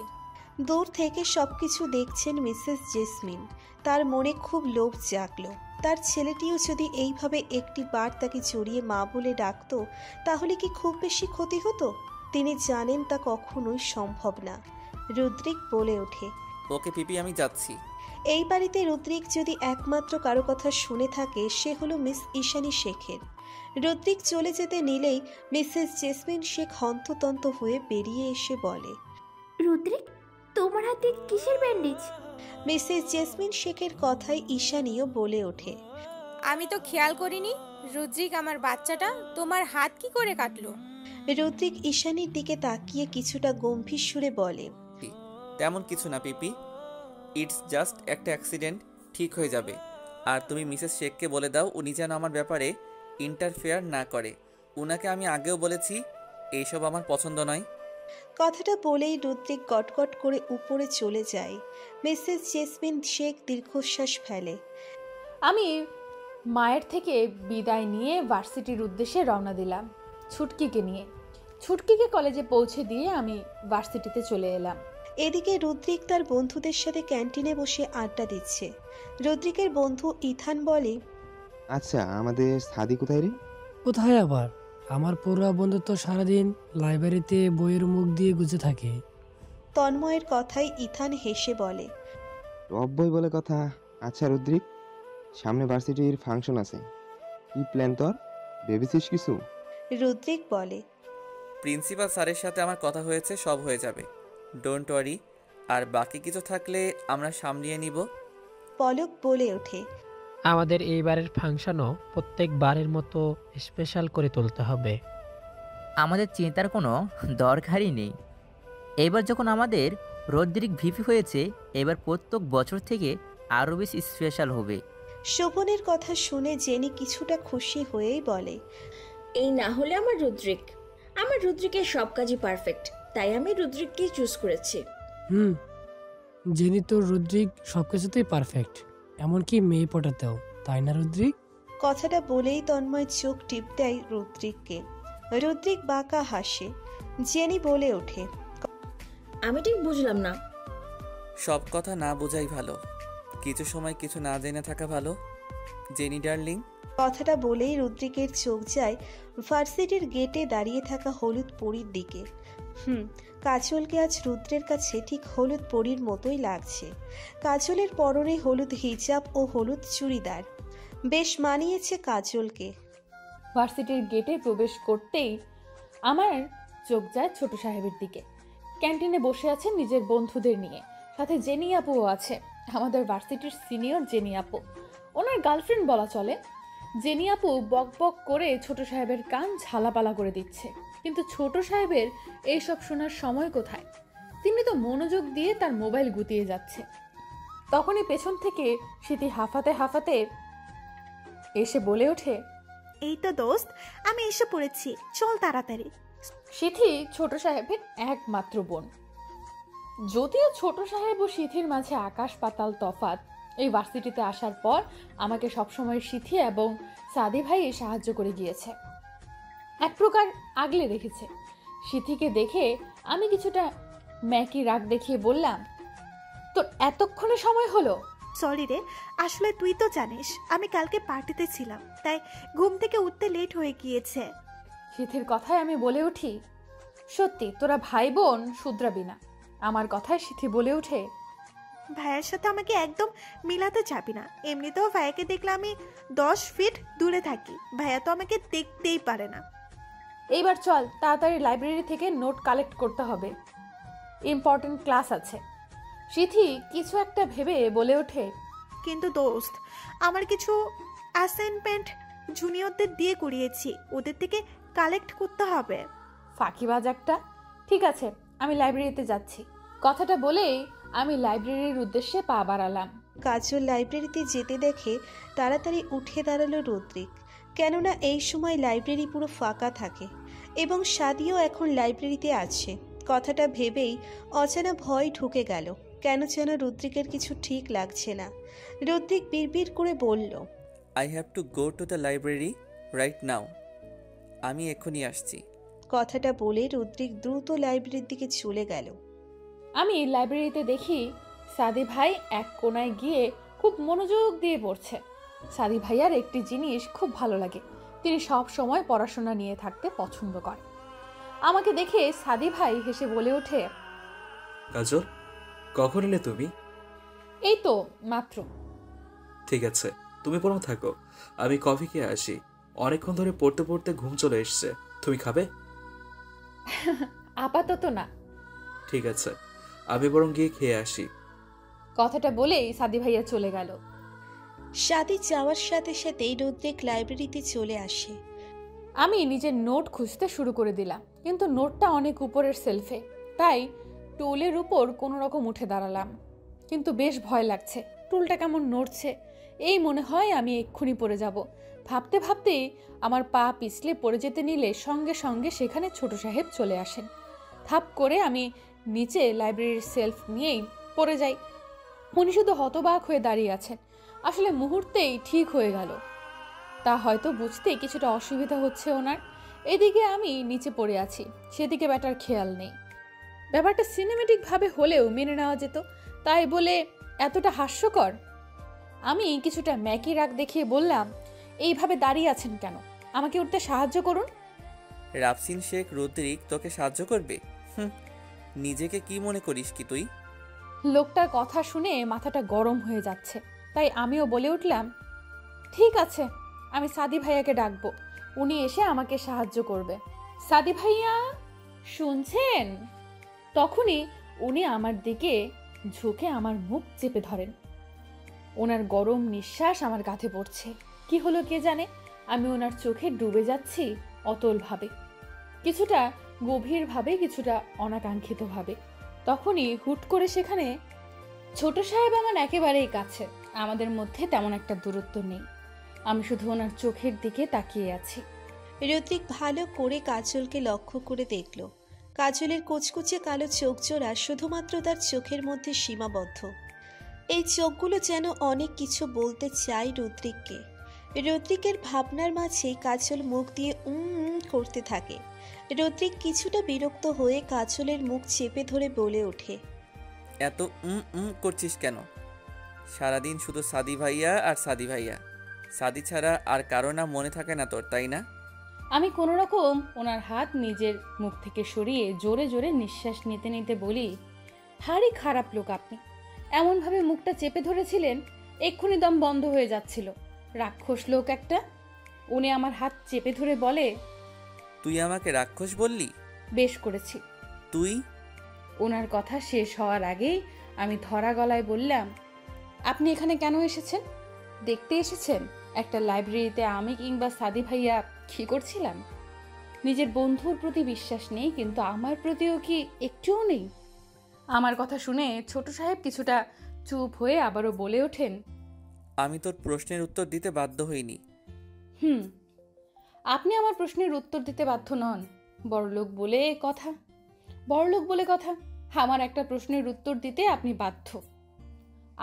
দূর থেকে সবকিছু দেখছেন মিসেস জেসমিন। তার মনে খুব লোভ জাগলো। তার ছেলেটিও যদি এইভাবে একটি বার তাকে জড়িয়ে মা বলে ডাকতো, তাহলে কি খুব বেশি ক্ষতি হতো? তিনি জানেন তা কখনোই সম্ভব না। রুদ্রিক বলে ওঠে, ওকে পিপি, আমি যাচ্ছি। এই বাড়িতে রুদ্রিক যদি একমাত্র কারো কথা শুনে থাকে, সে হলো মিস ঈশানী শেখের। রুদ্রিক চলে যেতে নিলেই মিসেস জেসমিন শেখ হন্ততন্ত হয়ে বেরিয়ে এসে বলে, রুদ্রিক, তোমার হাতে কিসের ব্যান্ডেজ? মিসেস জেসমিন শেখের কথায় ঈশানীও বলে ওঠে, আমি তো খেয়াল করিনি। রুদ্রিক আমার বাচ্চাটা তোমার হাত কি করে কাটলো? রুদ্রিক ঈশানীর দিকে তাকিয়ে কিছুটা গম্ভীর সুরে বলে, তেমন কিছু না পিপি, ইটস জাস্ট একটা অ্যাক্সিডেন্ট, ঠিক হয়ে যাবে। আর তুমি মিসেস শেখকে বলে দাও উনি যেন আমার ব্যাপারে ইন্টারফেয়ার না করে। উনাকে আমি আগেও বলেছি এইসব আমার পছন্দ নয়। কথাটা বলেই রুদ্রিক গটগট করে উপরে চলে যায়। মিসেস জেসমিন শেখ দীর্ঘশ্বাস ফেলে। আমি মায়ের থেকে বিদায় নিয়ে ভার্সিটির উদ্দেশ্যে রওনা দিলাম ছুটকিকে নিয়ে। ছুটকিকে কলেজে পৌঁছে দিয়ে আমি ভার্সিটিতে চলে এলাম। এদিকে রুদ্রিক তার বন্ধুদের সাথে ক্যান্টিনে বসে আড্ডা দিচ্ছে। রুদ্রিকের বন্ধু ইথান বলে, আচ্ছা আমাদের সাদি কোথায় রে? কোথায় আবার? আমার পড়ুয়া বন্ধু তো সারাদিন লাইব্রেরিতে বইয়ের মুখ দিয়ে গুজে থাকে। তন্ময়ের কথায় ইথান হেসে বলে, টপ বই বলে কথা। আচ্ছা রুদ্রিক, সামনে ভার্সিটির ফাংশন আছে, কি প্ল্যান তোর? ভেবেছিস কিছু? রুদ্রিক বলে, প্রিন্সিপাল স্যারের সাথে আমার কথা হয়েছে, সব হয়ে যাবে, ডোন্ট ওয়ারি। আর বাকি কিছু থাকলে আমরা সামলিয়ে নিব। পলক বলে ওঠে, আমাদের এইবারের ফাংশনও প্রত্যেকবারের মতো স্পেশাল করে তুলতে হবে। আমাদের চিন্তার কোনো দরকারই নেই। এবার যখন আমাদের রুদ্রিক ভিপি হয়েছে, এবার প্রত্যেক বছর থেকে আরও বেশি স্পেশাল হবে। শোভনের কথা শুনে জেনি কিছুটা খুশি হয়েই বলে, এই না হলে আমার রুদ্রিকের সব কাজই পারফেক্ট, তাই আমি রুদ্রিককেই চুজ করেছি। জেনি তো রুদ্রিক সবকিছুতেই পারফেক্ট, এমনকি মেয়ে পটাতেও, তাই না রুদ্রিক? কথাটা বলেই তন্ময় চোখ টিপ দেয় রুদ্রিককে। রুদ্রিক বাঁকা হাসে। জেনি বলে ওঠে, আমি ঠিক বুঝলাম না। সব কথা না বোঝাই ভালো, কিছু সময় কিছু না জেনে থাকা ভালো, জেনি ডার্লিং। কথাটা বলেই রুদ্রিকের চোখ যায় ভার্সিটির গেটে দাঁড়িয়ে থাকা হলুদ পরীর দিকে। কাজলকে আজ রুদ্রের কাছে ঠিক হলুদ পরীর মতোই লাগছে। কাজলের পরনে হলুদ হিজাব ও হলুদ চুড়িদার বেশ মানিয়েছে কাজলকে। ভার্সিটির গেটে প্রবেশ করতেই আমার চোখ যায় ছোট সাহেবের দিকে। ক্যান্টিনে বসে আছেন নিজের বন্ধুদের নিয়ে, সাথে জেনি আপুও আছে, আমাদের ভার্সিটির সিনিয়র জেনি আপু, ওনার গার্লফ্রেন্ড বলা চলে। জেনি আপু বক বক করে ছোট সাহেবের কান ঝালাপালা করে দিচ্ছে, কিন্তু ছোট সাহেবের এইসব শোনার সময় কোথায়? তিনি তো মনোযোগ দিয়ে তার মোবাইল গুতিয়ে যাচ্ছে। তখনই পেছন থেকে স্মৃতি হাঁফাতে হাঁফাতে এসে বলে ওঠে, এই তো দোস্ত, আমি এসে পড়েছি, চল তাড়াতাড়ি। সিথি ছোট সাহেবের একমাত্র বোন। যদিও ছোট সাহেব ও সিথির মাঝে আকাশ পাতাল তফাৎ, এই ভার্সিটিতে আসার পর আমাকে সবসময় সিথি এবং সাদি ভাই সাহায্য করে গিয়েছে, এক প্রকার আগলে রেখেছে। সিথিকে দেখে আমি কিছুটা ম্যাকি রাগ দেখিয়ে বললাম, তোর এতক্ষণে সময় হলো? সরি রে, আসলে তুই তো জানিস আমি কালকে পার্টিতে ছিলাম, তাই ঘুম থেকে উঠতে লেট হয়ে গিয়েছে। সিথির কথায় আমি বলে উঠি, সত্যি তোরা ভাই বোন শুধরাবি না। আমার কথায় সিথি বলে ওঠে, ভাইয়ের সাথে আমাকে একদম মিলাতে যাবি না। এমনিতেও ভাইয়াকে দেখলে আমি 10 ফিট দূরে থাকি, ভাইয়া তো আমাকে দেখতেই পারে না। এইবার চল, তাড়াতাড়ি লাইব্রেরি থেকে নোট কালেক্ট করতে হবে, ইম্পর্টেন্ট ক্লাস আছে। সিথি কিছু একটা ভেবে বলে ওঠে, কিন্তু দোস্ত, আমার কিছু অ্যাসাইনমেন্ট জুনিয়রদের দিয়ে করিয়েছি, ওদের থেকে কালেক্ট করতে হবে। ফাঁকিবাজ একটা। ঠিক আছে, আমি লাইব্রেরিতে যাচ্ছি। কথাটা বলেই আমি লাইব্রেরির উদ্দেশ্যে পা বাড়ালাম। কাজল লাইব্রেরিতে যেতে দেখে তাড়াতাড়ি উঠে দাঁড়ালো রুদ্রিক, কেননা এই সময় লাইব্রেরি পুরো ফাঁকা থাকে এবং সাদিও এখন লাইব্রেরিতে আছে। কথাটা ভেবেই অজানা ভয় ঢুকে গেল, কেন যেন রুদ্রিকের কিছু ঠিক লাগছে না। রুদ্রিক বিড়বিড় করে বলল, I have to go to the library right now. আমি এক্ষুনি আসছি। কথাটা বলে রুদ্রিক দ্রুত লাইব্রেরির দিকে চলে গেল। আমি লাইব্রেরিতে দেখি সাদি ভাই এক কোনায় গিয়ে খুব মনোযোগ দিয়ে পড়ছে। সাদি ভাইয়ার একটি জিনিস খুব ভালো লাগে, তিনি সব সময় পড়াশোনা নিয়ে থাকতে পছন্দ করে। আমাকে দেখে সাদি ভাই হেসে বলে ওঠে, কাজল, কখন এলে তুমি? এই তো মাত্র। ঠিক আছে, তুমি বরং থাকো, আমি কফি খেয়ে আসি। অনেকক্ষণ ধরে পড়তে পড়তে ঘুম চলে এসছে। তুমি খাবে? আপাতত না। ঠিক আছে, আমি বরং গিয়ে খেয়ে আসি। কথাটা বলেই সাদি ভাইয়া চলে গেল। সাদি যাওয়ার সাথে সাথেই রুদ্রিক লাইব্রেরিতে চলে আসে। আমি নিজের নোট খুঁজতে শুরু করে দিলাম, কিন্তু নোটটা অনেক উপরের সেলফে, তাই টুলের উপর কোনো রকম উঠে দাঁড়ালাম। কিন্তু বেশ ভয় লাগছে, টুলটা কেমন নড়ছে, এই মনে হয় আমি এক্ষুনি পড়ে যাব। ভাবতে ভাবতেই আমার পা পিছলে পড়ে যেতে নিলে সঙ্গে সঙ্গে সেখানে ছোট সাহেব চলে আসেন। থাপ করে আমি নিচে লাইব্রেরির সেলফ নিয়েই পড়ে যাই। উনি শুধু হতবাক হয়ে দাঁড়িয়ে আছেন। আসলে মুহূর্তেই ঠিক হয়ে গেল, তা হয়তো বুঝতে কিছুটা অসুবিধা হচ্ছে ওনার। এদিকে আমি নিচে পড়ে আছি, সেদিকে ব্যাটার খেয়াল নেই। ব্যাপারটা সিনেমেটিক ভাবে হলেও মেনে নেওয়া যেত, তাই বলে এতটা হাস্যকর? আমি কিছুটা ম্যাকি রাগ দেখিয়ে বললাম, এইভাবে দাঁড়িয়ে আছেন কেন? আমাকে উঠতে সাহায্য করুন। রাফসিন শেখ রুদ্রিক তোকে সাহায্য করবে? নিজেকে কি মনে করিস কি তুই? লোকটার কথা শুনে মাথাটা গরম হয়ে যাচ্ছে, তাই আমিও বলে উঠলাম, ঠিক আছে, আমি সাদি ভাইয়াকে ডাকবো, উনি এসে আমাকে সাহায্য করবে। সাদি ভাইয়া শুনছেন? তখনই উনি আমার দিকে ঝুঁকে আমার মুখ চেপে ধরেন। ওনার গরম নিঃশ্বাস আমার কাঁধে পড়ছে। কি হলো কে জানে, আমি ওনার চোখে ডুবে যাচ্ছি অতলভাবে, কিছুটা গভীরভাবে, কিছুটা অনাকাঙ্ক্ষিতভাবে। তখনই হুট করে সেখানে ছোট সাহেব আমার একেবারেই কাছে, আমাদের মধ্যে তেমন একটা দূরত্ব নেই। আমি শুধু ওনার চোখের দিকে তাকিয়ে আছি। রুদ্রিক ভালো করে কাজলকে লক্ষ্য করে দেখল। কাজলের কুচকুচে কালো চোখ জোড়া শুধুমাত্র তার চোখের মধ্যে সীমাবদ্ধ। এই চোখগুলো যেন অনেক কিছু বলতে চায় রুদ্রিককে। রুদ্রিকের ভাবনার মাঝে কাজল মুখ দিয়ে করতে থাকে। রুদ্রিক কিছুটা বিরক্ত হয়ে কাজলের মুখ চেপে ধরে বলে ওঠে, এত করছিস কেন? সারাদিন শুধু সাদি ভাইয়া আর সাদি ভাইয়া, সাদি ছাড়া আর কারো নাম মনে থাকে না তোর, তাই না? আমি কোনো রকম ওনার হাত নিজের মুখ থেকে সরিয়ে জোরে জোরে নিঃশ্বাস নিতে নিতে বলি, ভারী খারাপ লোক আপনি। এমনভাবে মুখটা চেপে ধরেছিলেন, এক্ষুনি দম বন্ধ হয়ে যাচ্ছিল। রাক্ষস লোক একটা। উনি আমার হাত চেপে ধরে বলে, তুই আমাকে রাক্ষস বললি? বেশ করেছি। তুই? ওনার কথা শেষ হওয়ার আগেই আমি ধরা গলায় বললাম, আপনি এখানে কেন এসেছেন? দেখতে এসেছেন একটা লাইব্রেরিতে আমি কিংবা সাদি ভাইয়া কি করছিলাম? নিজের বন্ধুর প্রতি বিশ্বাস নেই, কিন্তু আমার প্রতিও কি একটুও নেই? আমার কথা শুনে ছোট সাহেব কিছুটা চুপ হয়ে আবারও বলে ওঠেন, আমি তোর প্রশ্নের উত্তর দিতে বাধ্য হইনি। আপনি আমার প্রশ্নের উত্তর দিতে বাধ্য নন। বড়লোক বলে কথা, বড়লোক বলে কথা। আমার একটা প্রশ্নের উত্তর দিতে আপনি বাধ্য।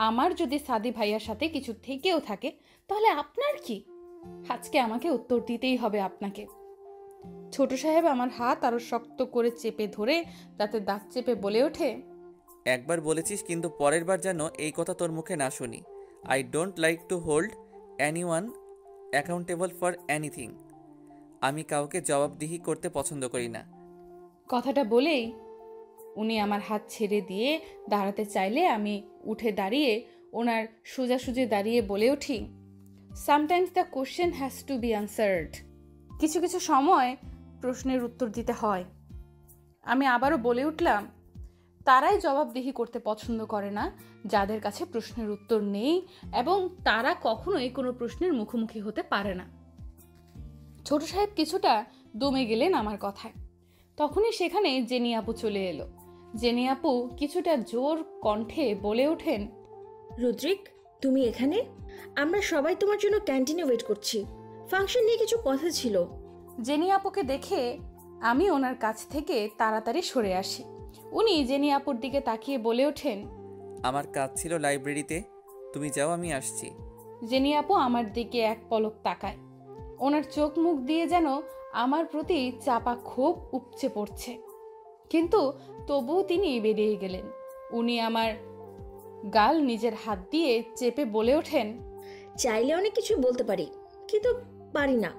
আমার যদি সাদি ভাইয়ার সাথে কিছু থেকেও থাকে তাহলে আপনার কি? আজকে আমাকে উত্তর দিতেই হবে আপনাকে। ছোট সাহেব আমার হাত আরো শক্ত করে চেপে ধরে তাতে দাঁত চেপে বলে ওঠে, একবার বলেছিস, কিন্তু পরের বার যেন এই কথা তোর মুখে না শুনি। I don't like to hold anyone accountable for anything. আমি কাউকে জবাবদিহি করতে পছন্দ করি না। কথাটা বলেই উনি আমার হাত ছেড়ে দিয়ে দাঁড়াতে চাইলে আমি উঠে দাঁড়িয়ে ওনার সোজাসুজি দাঁড়িয়ে বলে উঠি, sometimes the question has to be answered. কিছু কিছু সময় প্রশ্নের উত্তর দিতে হয়। আমি আবারও বলে উঠলাম, তারাই জবাবদিহি করতে পছন্দ করে না যাদের কাছে প্রশ্নের উত্তর নেই এবং তারা কখনোই কোনো প্রশ্নের মুখোমুখি হতে পারে না। ছোট সাহেব কিছুটা দমে গেলেন আমার কথায়। তখনই সেখানে জেনি আপু চলে এলো। জেনি আপু কিছুটা জোর কণ্ঠে বলে ওঠেন, রুদ্রিক, তুমি এখানে? আমরা সবাই তোমার জন্য ক্যান্টিনে ওয়েট করছি। ফাংশন নিয়ে কিছু কথা ছিল। জেনি আপুকে দেখে আমি ওনার কাছ থেকে তাড়াতাড়ি সরে আসি। উনি জেনি আপুর দিকে তাকিয়ে বলে ওঠেন, আমার কাজ ছিল লাইব্রেরিতে, তুমি যাও, আমি আসছি। জেনি আপু আমার দিকে এক পলক তাকায়। ওনার চোখ মুখ দিয়ে যেন আমার প্রতি চাপা ক্ষোভ উপচে পড়ছে, কিন্তু তবুও তিনি বেরিয়ে গেলেন। উনি আমার গাল নিজের হাত দিয়ে চেপে বলে ওঠেন, চাইলে অনেক কিছু বলতে পারি, কিন্তু পারি না।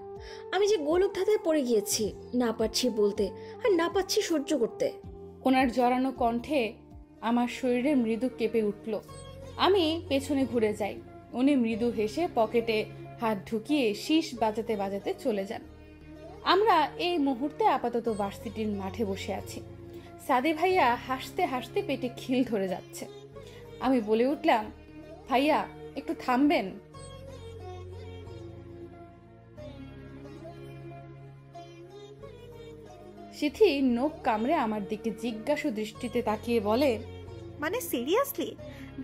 আমি যে গোলক ধাঁধায় পড়ে গিয়েছি, না পারছি বলতে আর না পারছি সহ্য করতে। ওনার জড়ানো কণ্ঠে আমার শরীরে মৃদু কেঁপে উঠল। আমি পেছনে ঘুরে যাই। উনি মৃদু হেসে পকেটে হাত ঢুকিয়ে শীষ বাজাতে বাজাতে চলে যান। আমরা এই মুহূর্তে আপাতত ভার্সিটির মাঠে বসে আছি। সাদি ভাইয়া হাসতে হাসতে পেটে খিল ধরে যাচ্ছে। আমি বলে উঠলাম, ভাইয়া একটু থামবেন? সিথি নোক কামড়ে আমার দিকে জিজ্ঞাসু দৃষ্টিতে তাকিয়ে বলে, মানে সিরিয়াসলি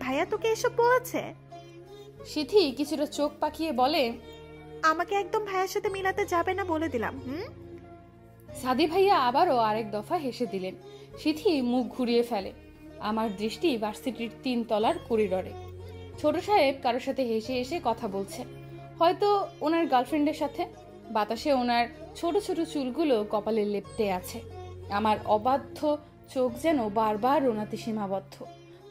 ভাইয়া তোকে এসব বলেছে? সিথি কিছুটা চোখ পাকিয়ে বলে, আমাকে একদম ভাইয়ার সাথে মিলাতে যাবে না বলে দিলাম। সাদি ভাইয়া আবারও আরেক দফা হেসে দিলেন। সিথি মুখ ঘুরিয়ে ফেলে। আমার দৃষ্টি ভার্সিটির 3 তলার করিডরে। ছোট সাহেব কারোর সাথে হেসে হেসে কথা বলছে, হয়তো ওনার গার্লফ্রেন্ডের সাথে। বাতাসে ওনার ছোট ছোট চুলগুলো কপালে লেপ্টে আছে। আমার অবাধ্য চোখ যেন বারবার ওনাতে সীমাবদ্ধ।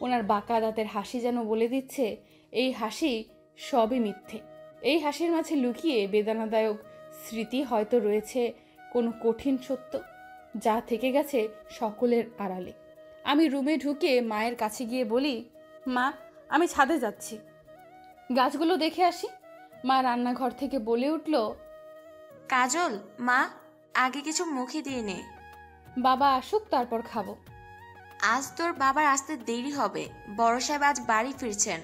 ওনার বাঁকা দাঁতের হাসি যেন বলে দিচ্ছে, এই হাসি সবই মিথ্যে। এই হাসির মাঝে লুকিয়ে বেদনাদায়ক স্মৃতি হয়তো রয়েছে কোনো কঠিন সত্য, যা থেকে গেছে সকলের আড়ালে। আমি রুমে ঢুকে মায়ের কাছে গিয়ে বলি, মা আমি ছাদে যাচ্ছি, গাছগুলো দেখে আসি। মা রান্নাঘর থেকে বলে উঠল, কাজল মা আগে কিছু মুখে দিয়ে নে। বাবা আসুক তারপর খাবো। আজ তোর বাবার আসতে দেরি হবে। বড় সাহেব আজ বাড়ি ফিরছেন,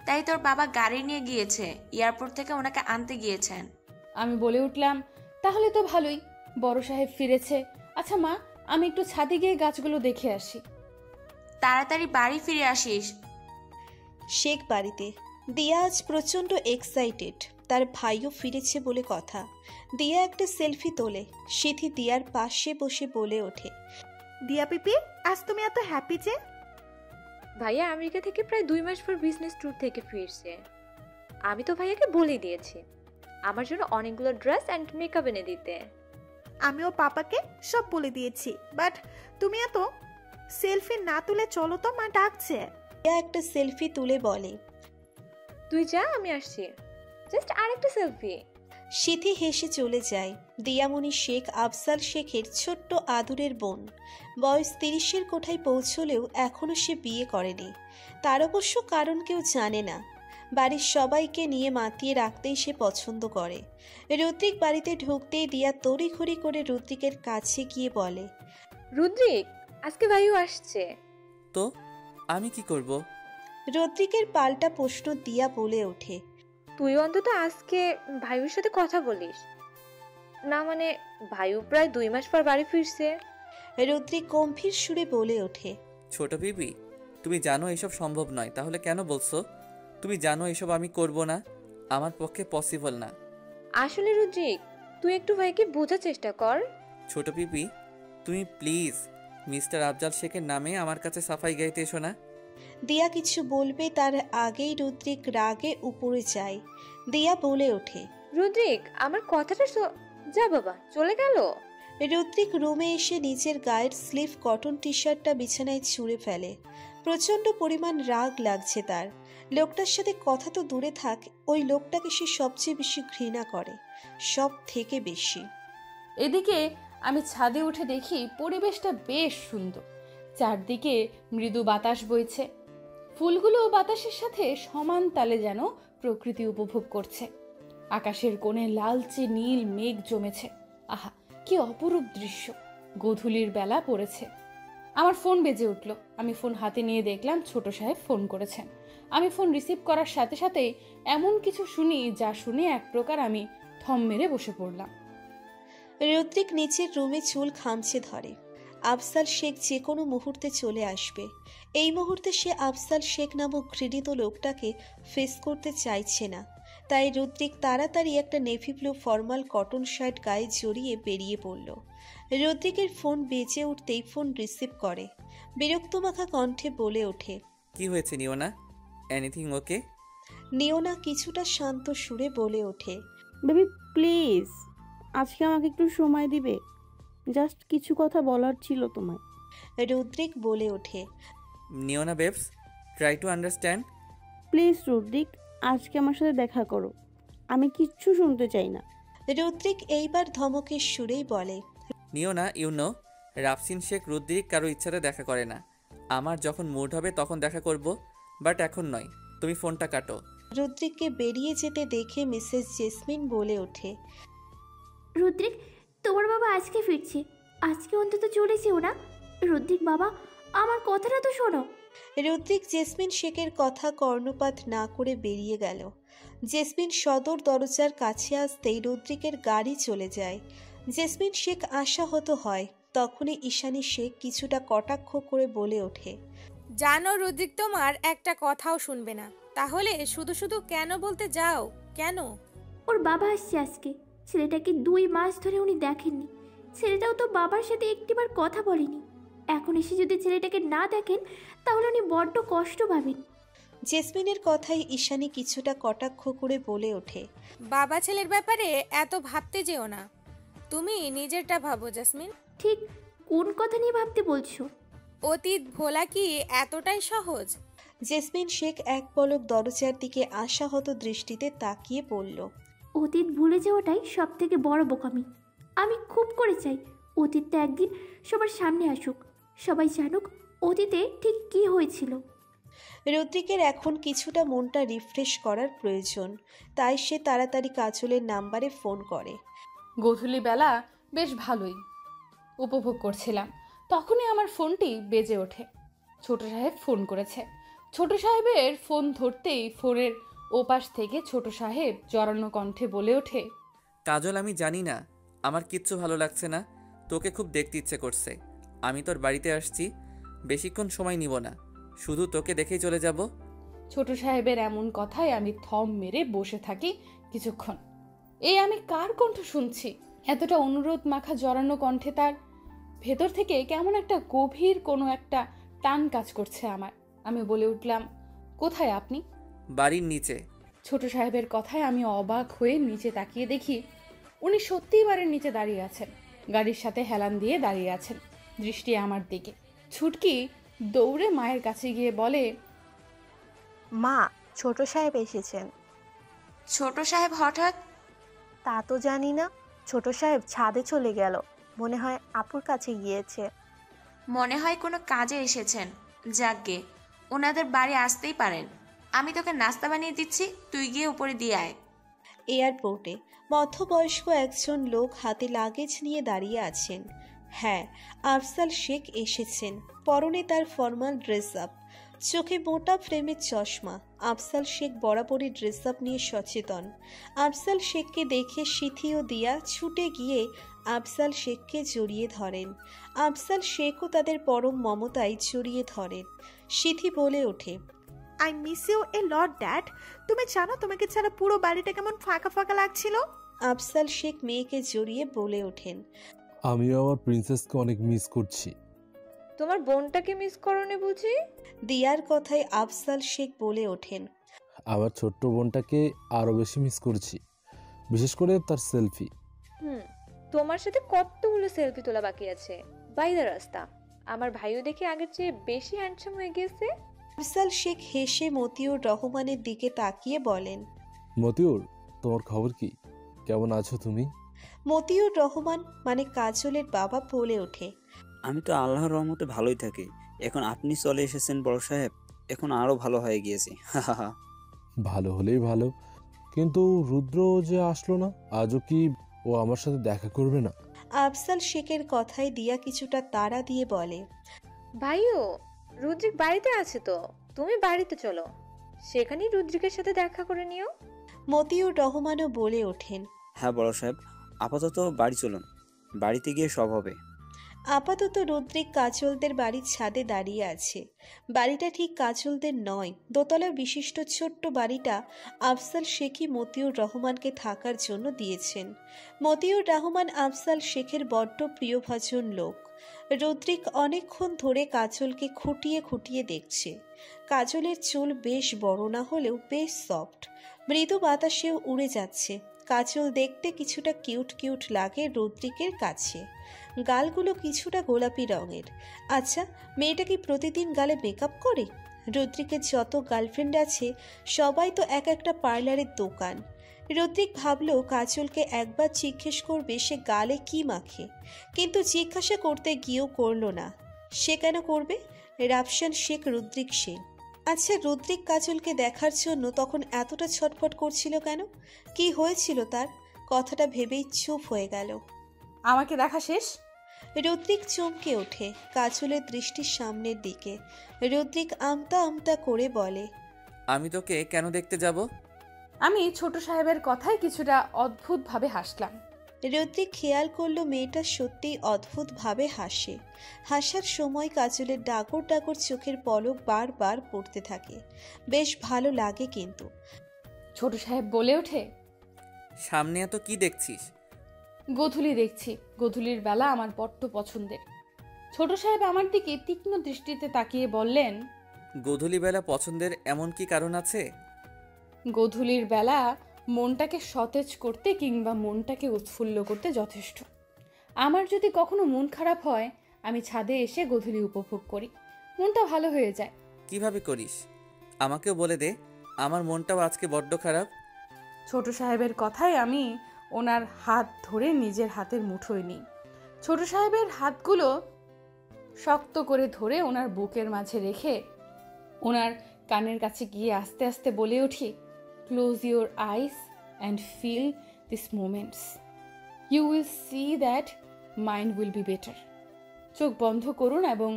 তাই তোর বাবা গাড়ি নিয়ে গিয়েছে, এয়ারপোর্ট থেকে ওনাকে আনতে গিয়েছেন। আমি বলে উঠলাম, তাহলে তো ভালোই, বড় সাহেব ফিরেছে। আচ্ছা মা, আমি একটু ছাদে গিয়ে গাছগুলো দেখে আসি। তাড়াতাড়ি বাড়ি ফিরে আসিস। শেখ বাড়িতে। দিয়া আজ প্রচণ্ড এক্সাইটেড, তার ভাইও ফিরেছে বলে কথা। দিয়া একটা সেলফি তোলে। সিথি দিয়ার পাশে বসে বলে ওঠে, দিয়া পিপি আজ তুমি এত হ্যাপি যে? ভাইয়া আমেরিকা থেকে প্রায় 2 মাস পর বিজনেস ট্যুর থেকে ফিরছে। আমি তো ভাইয়াকে বলে দিয়েছি আমার জন্য অনেকগুলো ড্রেস অ্যান্ড মেকআপ এনে দিতে। আমিও পাপাকে সব বলে দিয়েছি, বাট তুমি এত সেলফি না তুলে চলো তো, মা ডাকছে। একটা সেলফি তুলে বলে, তুই যা, আমি আসছি, জাস্ট আরেকটা সেলফি। সিথি হেসে চলে যায়। দিয়ামণি শেখ আফজাল শেখের ছোট্ট আদুরের বোন। বয়স 30-এর কোঠায় পৌঁছলেও এখনও সে বিয়ে করেনি। তার অবশ্য কারণ কেউ জানে না। বাড়ির সবাইকে নিয়ে মাতিয়ে রাখতেই সে পছন্দ করে। রুদ্রিক বাড়িতে ঢুকতেই দিয়া তড়িঘড়ি করে রুদ্রিকের কাছে গিয়ে বলে, রুদ্রিক, আজকে ভাইও আসছে। তো আমি কি করব? রুদ্রিকের পাল্টা প্রশ্ন দিয়া বলে ওঠে, তুই অন্তত আজকে ভাইয়ের সাথে কথা বলিস না। মানে ভাইও প্রায় 2 মাস পর বাড়ি ফিরছে। রুদ্রিক গম্ভীর সুরে বলে ওঠে, ছোট বিবি, তুমি জানো এসব সম্ভব নয়, তাহলে কেন বলছো? তুমি জানো এসব আমি করব না, আমার পক্ষে পসিবল না। আসলে রুদ্রিক, তুই একটু ভাইকে বোঝার চেষ্টা কর। ছোট বিবি, তুমি প্লিজ মিস্টার আফজাল শেখের নামে আমার কাছে সাফাই গাইতে এসো না। দিয়া কিছু বলবে তার আগেই রুদ্রিক রাগে উপরে যায়। দিয়া বলে ওঠে, রুদ্রিক, আমার কথাটা যা বাবা, চলে গেল। রুদ্রিক রুমে এসে নিজের গায়ের স্লিভ কটন টি শার্টটা বিছানায় ছুঁড়ে ফেলে। প্রচণ্ড পরিমাণ রাগ লাগছে তার। লোকটার সাথে কথা তো দূরে থাক, ওই লোকটাকে সে সবচেয়ে বেশি ঘৃণা করে, সব থেকে বেশি। এদিকে আমি ছাদে উঠে দেখি পরিবেশটা বেশ সুন্দর। চারদিকে মৃদু বাতাস বইছে, ফুলগুলো বাতাসের সাথে সমান তালে যেন প্রকৃতি উপভোগ করছে। আকাশের কোণে লালচে নীল মেঘ জমেছে। আহা, কি অপরূপ দৃশ্য! গোধূলির বেলা পড়েছে। আমার ফোন বেজে উঠল। আমি ফোন হাতে নিয়ে দেখলাম ছোট সাহেব ফোন করেছেন। আমি ফোন রিসিভ করার সাথে সাথেই এমন কিছু শুনি যা শুনে এক প্রকার আমি থম মেরে বসে পড়লাম। রুদ্রিক নিচের রুমে চুল খামচে ধরে। আফজাল শেখ যে কোনো মুহূর্তে চলে আসবে। এই মুহূর্তে সে আফজাল শেখ নামক ঘৃণিত লোকটাকে ফেস করতে চাইছে না। তাই রুদ্রিক তাড়াতাড়ি একটা navy blue formal cotton shirt গায়ে জড়িয়ে বেরিয়ে পড়ল। রুদ্রিকের ফোন বেজে উঠতেই ফোন রিসিভ করে। বিরক্তমাখা কণ্ঠে বলে ওঠে, কি হয়েছে নিওনা? এনিথিং ওকে? নিওনা কিছুটা শান্ত সুরে বলে ওঠে, বেবি প্লিজ, আজকে আমাকে একটু সময় দিবে? জাস্ট কিছু কথা বলার ছিল তোমায়। রুদ্রিক বলে ওঠে, নিওনা babes, try to understand. Please Rudrik, আজকে আমার সাথে দেখা করো, আমি কিচ্ছু শুনতে চাই না। রুদ্রিক এইবার ধমকের সুরেই বলে, নিওনা, ইউনো, রাফসিন শেখ রুদ্রিক কারো ইচ্ছাতে দেখা করে না। আমার যখন মুড হবে তখন দেখা করব, বাট এখন নয়। তুমি ফোনটা কাটো। রুদ্রিককে বেরিয়ে যেতে দেখে মিসেস জেসমিন বলে ওঠে, রুদ্রিক, তোমার বাবা আজকে ফিরছে, আজকে অন্তত চলে যেও না। রুদ্রিক বাবা, আমার কথাটা তো শোনো। রুদ্রিক জেসমিন শেখের কথা কর্ণপাত না করে বেরিয়ে গেল। জেসমিন সদর দরজার কাছে আসতেই রুদ্রিকের গাড়ি চলে যায়। জেসমিন শেখ আশাহত হয়। তখনই ঈশানী শেখ কিছুটা কটাক্ষ করে বলে ওঠে, জানো রুদ্রিক তোমার একটা কথাও শুনবে না, তাহলে শুধু শুধু কেন বলতে যাও কেন? ওর বাবা আসছে আজকে। ছেলেটাকে 2 মাস ধরে উনি দেখেননি। ছেলেটাও তো বাবার সাথে একটিবার কথা বলেনি। এখন এসে যদি ছেলেটাকে না দেখেন তাহলে উনি বড্ড কষ্ট পাবেন। জেসমিনের কথাই ঈশানী কিছুটা কটাক্ষ করে বলে ওঠে, বাবা ছেলের ব্যাপারে এত ভাবতে যেও না, তুমি নিজেরটা ভাবো জেসমিন। ঠিক কোন কথা নিয়ে ভাবতে বলছো? অতীত ভোলা কি এতটাই সহজ? জেসমিন শেখ এক পলক দরজার দিকে আশাহত দৃষ্টিতে তাকিয়ে পড়ল। অতীত ভুলে যাওয়াটাই সব থেকে বড় বোকামি। আমি খুব করে চাই অতীতটা একদিন সবার সামনে আসুক, সবাই জানুক অতীতে ঠিক কী হয়েছিল। রুদ্রিকের এখন কিছুটা মনটা রিফ্রেশ করার প্রয়োজন, তাই সে তাড়াতাড়ি কাজলের নাম্বারে ফোন করে। গোধূলি বেলা বেশ ভালোই উপভোগ করছিলাম, তখনই আমার ফোনটি বেজে ওঠে। ছোট সাহেব ফোন করেছে। ছোট সাহেবের ফোন ধরতেই ফোনের ওপাশ থেকে ছোট সাহেব জড়ানো কণ্ঠে বলে ওঠে, কাজল, আমি জানি না, আমার কিচ্ছু ভালো লাগছে না। তোকে খুব দেখতে ইচ্ছে করছে। আমি তোর বাড়িতে আসছি, বেশিক্ষণ সময় নিব না, শুধু তোকে দেখেই চলে যাব। ছোট সাহেবের এমন কথায় আমি থম মেরে বসে থাকি কিছুক্ষণ। এই আমি কার কণ্ঠ শুনছি? এতটা অনুরোধ মাখা জড়ানো কণ্ঠে তার ভেতর থেকে কেমন একটা গভীর কোনো একটা টান কাজ করছে আমার। আমি বলে উঠলাম, কোথায় আপনি? বাড়ির নিচে। ছোট সাহেবের কথায় আমি অবাক হয়ে নিচে তাকিয়ে দেখি উনি সত্যিই বাড়ির নিচে দাঁড়িয়ে আছেন। গাড়ির সাথে হেলান দিয়ে দাঁড়িয়ে আছেন, দৃষ্টি আমার দিকে। ছুটকি দৌড়ে মায়ের কাছে গিয়ে বলে, মা, ছোট সাহেব এসেছেন। ছোট সাহেব হঠাৎ? তা তো জানি না। ছোট সাহেব ছাদে চলে গেল, মনে হয় আপুর কাছে গিয়েছে। মনে হয় কোনো কাজে এসেছেন। যাকগে, ওনাদের বাড়ি আসতেই পারেন। আমি তোকে নাস্তা বানিয়ে দিচ্ছি, তুই গিয়ে উপরে দিয়ে আয়। এয়ারপোর্টে মধ্যবয়স্ক একজন লোক হাতে লাগেজ নিয়ে দাঁড়িয়ে আছেন। হ্যাঁ, আফজাল শেখ এসেছেন। পরনে তার ফর্মাল ড্রেস আপ, চোখে মোটা ফ্রেমের চশমা। আফজাল শেখ বরাবরই ড্রেস আপ নিয়ে সচেতন। আফজাল শেখকে দেখে সিথি ও দিয়া ছুটে গিয়ে আফজাল শেখকে জড়িয়ে ধরেন। আফজাল শেখও তাদের পরম মমতায় জড়িয়ে ধরেন। সিথি বলে ওঠে, I miss you a lot dad. তুমি জানো তোমাকে ছাড়া পুরো বাড়িটা কেমন ফাঁকা ফাঁকা লাগছিল। আফজাল শেখ মেয়েকে জড়িয়ে বলে ওঠেন, আমিও আমার প্রিন্সেসকে অনেক মিস করছি। তোমার বোনটাকে মিস করোনি বুঝি? দিয়ার কথায় আফজাল শেখ বলে ওঠেন, আমার ছোট্ট বোনটাকে আরো বেশি মিস করছি, বিশেষ করে তার সেলফি। তোমার সাথে কতগুলো সেলফি তোলা বাকি আছে। বাই দ্য রাস্তা, আমার ভাইও দেখে আগের চেয়ে বেশি হ্যান্ডসাম হয়ে গেছে। আফজাল শেখ হেসে মতিউর রহমানের দিকে তাকিয়ে বলেন, মতিউর, তোমার খবর কি? কেমন আছো তুমি? মতিউর রহমান মানে কাজলের বাবা বলে ওঠে, আমি তো আল্লাহর রহমতে ভালোই থাকি। এখন আপনি চলে এসেছেন বড় সাহেব, এখন আরো ভালো হয়ে গিয়েছি। ভালো হলেই ভালো, কিন্তু রুদ্র যে আসলো না, আজও কি ও আমার সাথে দেখা করবে না? আফজাল শেখের কথায় দিয়া কিছুটা তাড়া দিয়ে বলে, ভাইও, রুদ্রিক বাড়িতে আছে তো, তুমি বাড়িতে চলো, সেখানেই রুদ্রিকের সাথে দেখা করে নিও। মতিউর রহমানও বলে ওঠেন, হ্যাঁ বড় সাহেব, আপাতত বাড়ি চলুন, বাড়িতে গিয়ে সব হবে। আপাতত রুদ্রিক কাজলদের বাড়ির ছাদে দাঁড়িয়ে আছে। বাড়িটা ঠিক কাজলদের নয়। দোতলা বিশিষ্ট ছোট্ট বাড়িটা আফজাল শেখই মতিউর রহমানকে থাকার জন্য দিয়েছেন। মতিউর রহমান আফজাল শেখের বড্ড প্রিয়ভাজন লোক। রুদ্রিক অনেকক্ষণ ধরে কাজলকে খুঁটিয়ে খুঁটিয়ে দেখছে। কাজলের চুল বেশ বড় না হলেও বেশ সফট, মৃদু বাতাসেও উড়ে যাচ্ছে। কাজল দেখতে কিছুটা কিউট কিউট লাগে রুদ্রিকের কাছে। গালগুলো কিছুটা গোলাপি রঙের। আচ্ছা, মেয়েটা কি প্রতিদিন গালে মেকআপ করে? রুদ্রিকের যত গার্লফ্রেন্ড আছে সবাই তো এক একটা পার্লারের দোকান। রুদ্রিক ভাবলো কাজলকে একবার জিজ্ঞেস করবে সে গালে কি মাখে, কিন্তু জিজ্ঞাসা করতে গিয়েও করলো না। সে কেন করবে? রাফসান শেখ রুদ্রিক সে। আচ্ছা, রুদ্রিক কাজলকে দেখার জন্য তখন এতটা ছটফট করছিল কেন? কি হয়েছিল তার? কথাটা ভেবেই চুপ হয়ে গেল। আমাকে দেখা শেষ? রুদ্রিক চমকে ওঠে কাজলের দৃষ্টির সামনের দিকে। রুদ্রিক আমতা আমতা করে বলে, আমি তোকে কেন দেখতে যাব? আমি ছোট সাহেবের কথায় কিছুটা অদ্ভুতভাবে হাসলাম। রুদ্রিক খেয়াল করলো মেয়েটা সত্যিই অদ্ভুতভাবে হাসে। হাসার সময় কাজলের ডাগর ডাগর চোখের পলক বারবার পড়তে থাকে। বেশ ভালো লাগে কিন্তু। ছোট সাহেব বলে ওঠে, সামনে এত কি দেখছিস? গোধূলি দেখছি। গোধূলির বেলা আমার বড্ড পছন্দের। ছোট সাহেব আমার দিকে তীক্ষ্ণ দৃষ্টিতে তাকিয়ে বললেন, গোধূলি বেলা পছন্দের এমন কি কারণ আছে? গোধূলির বেলা মনটাকে সতেজ করতে কিংবা মনটাকে উৎফুল্ল করতে যথেষ্ট। আমার যদি কখনো মন খারাপ হয়, আমি ছাদে এসে গোধূলি উপভোগ করি, মনটা ভালো হয়ে যায়। কিভাবে করিস আমাকেও বলে দে, আমার মনটাও আজকে বড্ড খারাপ। ছোট সাহেবের কথায় আমি ওনার হাত ধরে নিজের হাতের মুঠোয় নিই। ছোট সাহেবের হাতগুলো শক্ত করে ধরে ওনার বুকের মাঝে রেখে ওনার কানের কাছে গিয়ে আস্তে আস্তে বলে উঠি, close your eyes and feel this moments, you will see that mind will be better. চোখ বন্ধ করুন এবং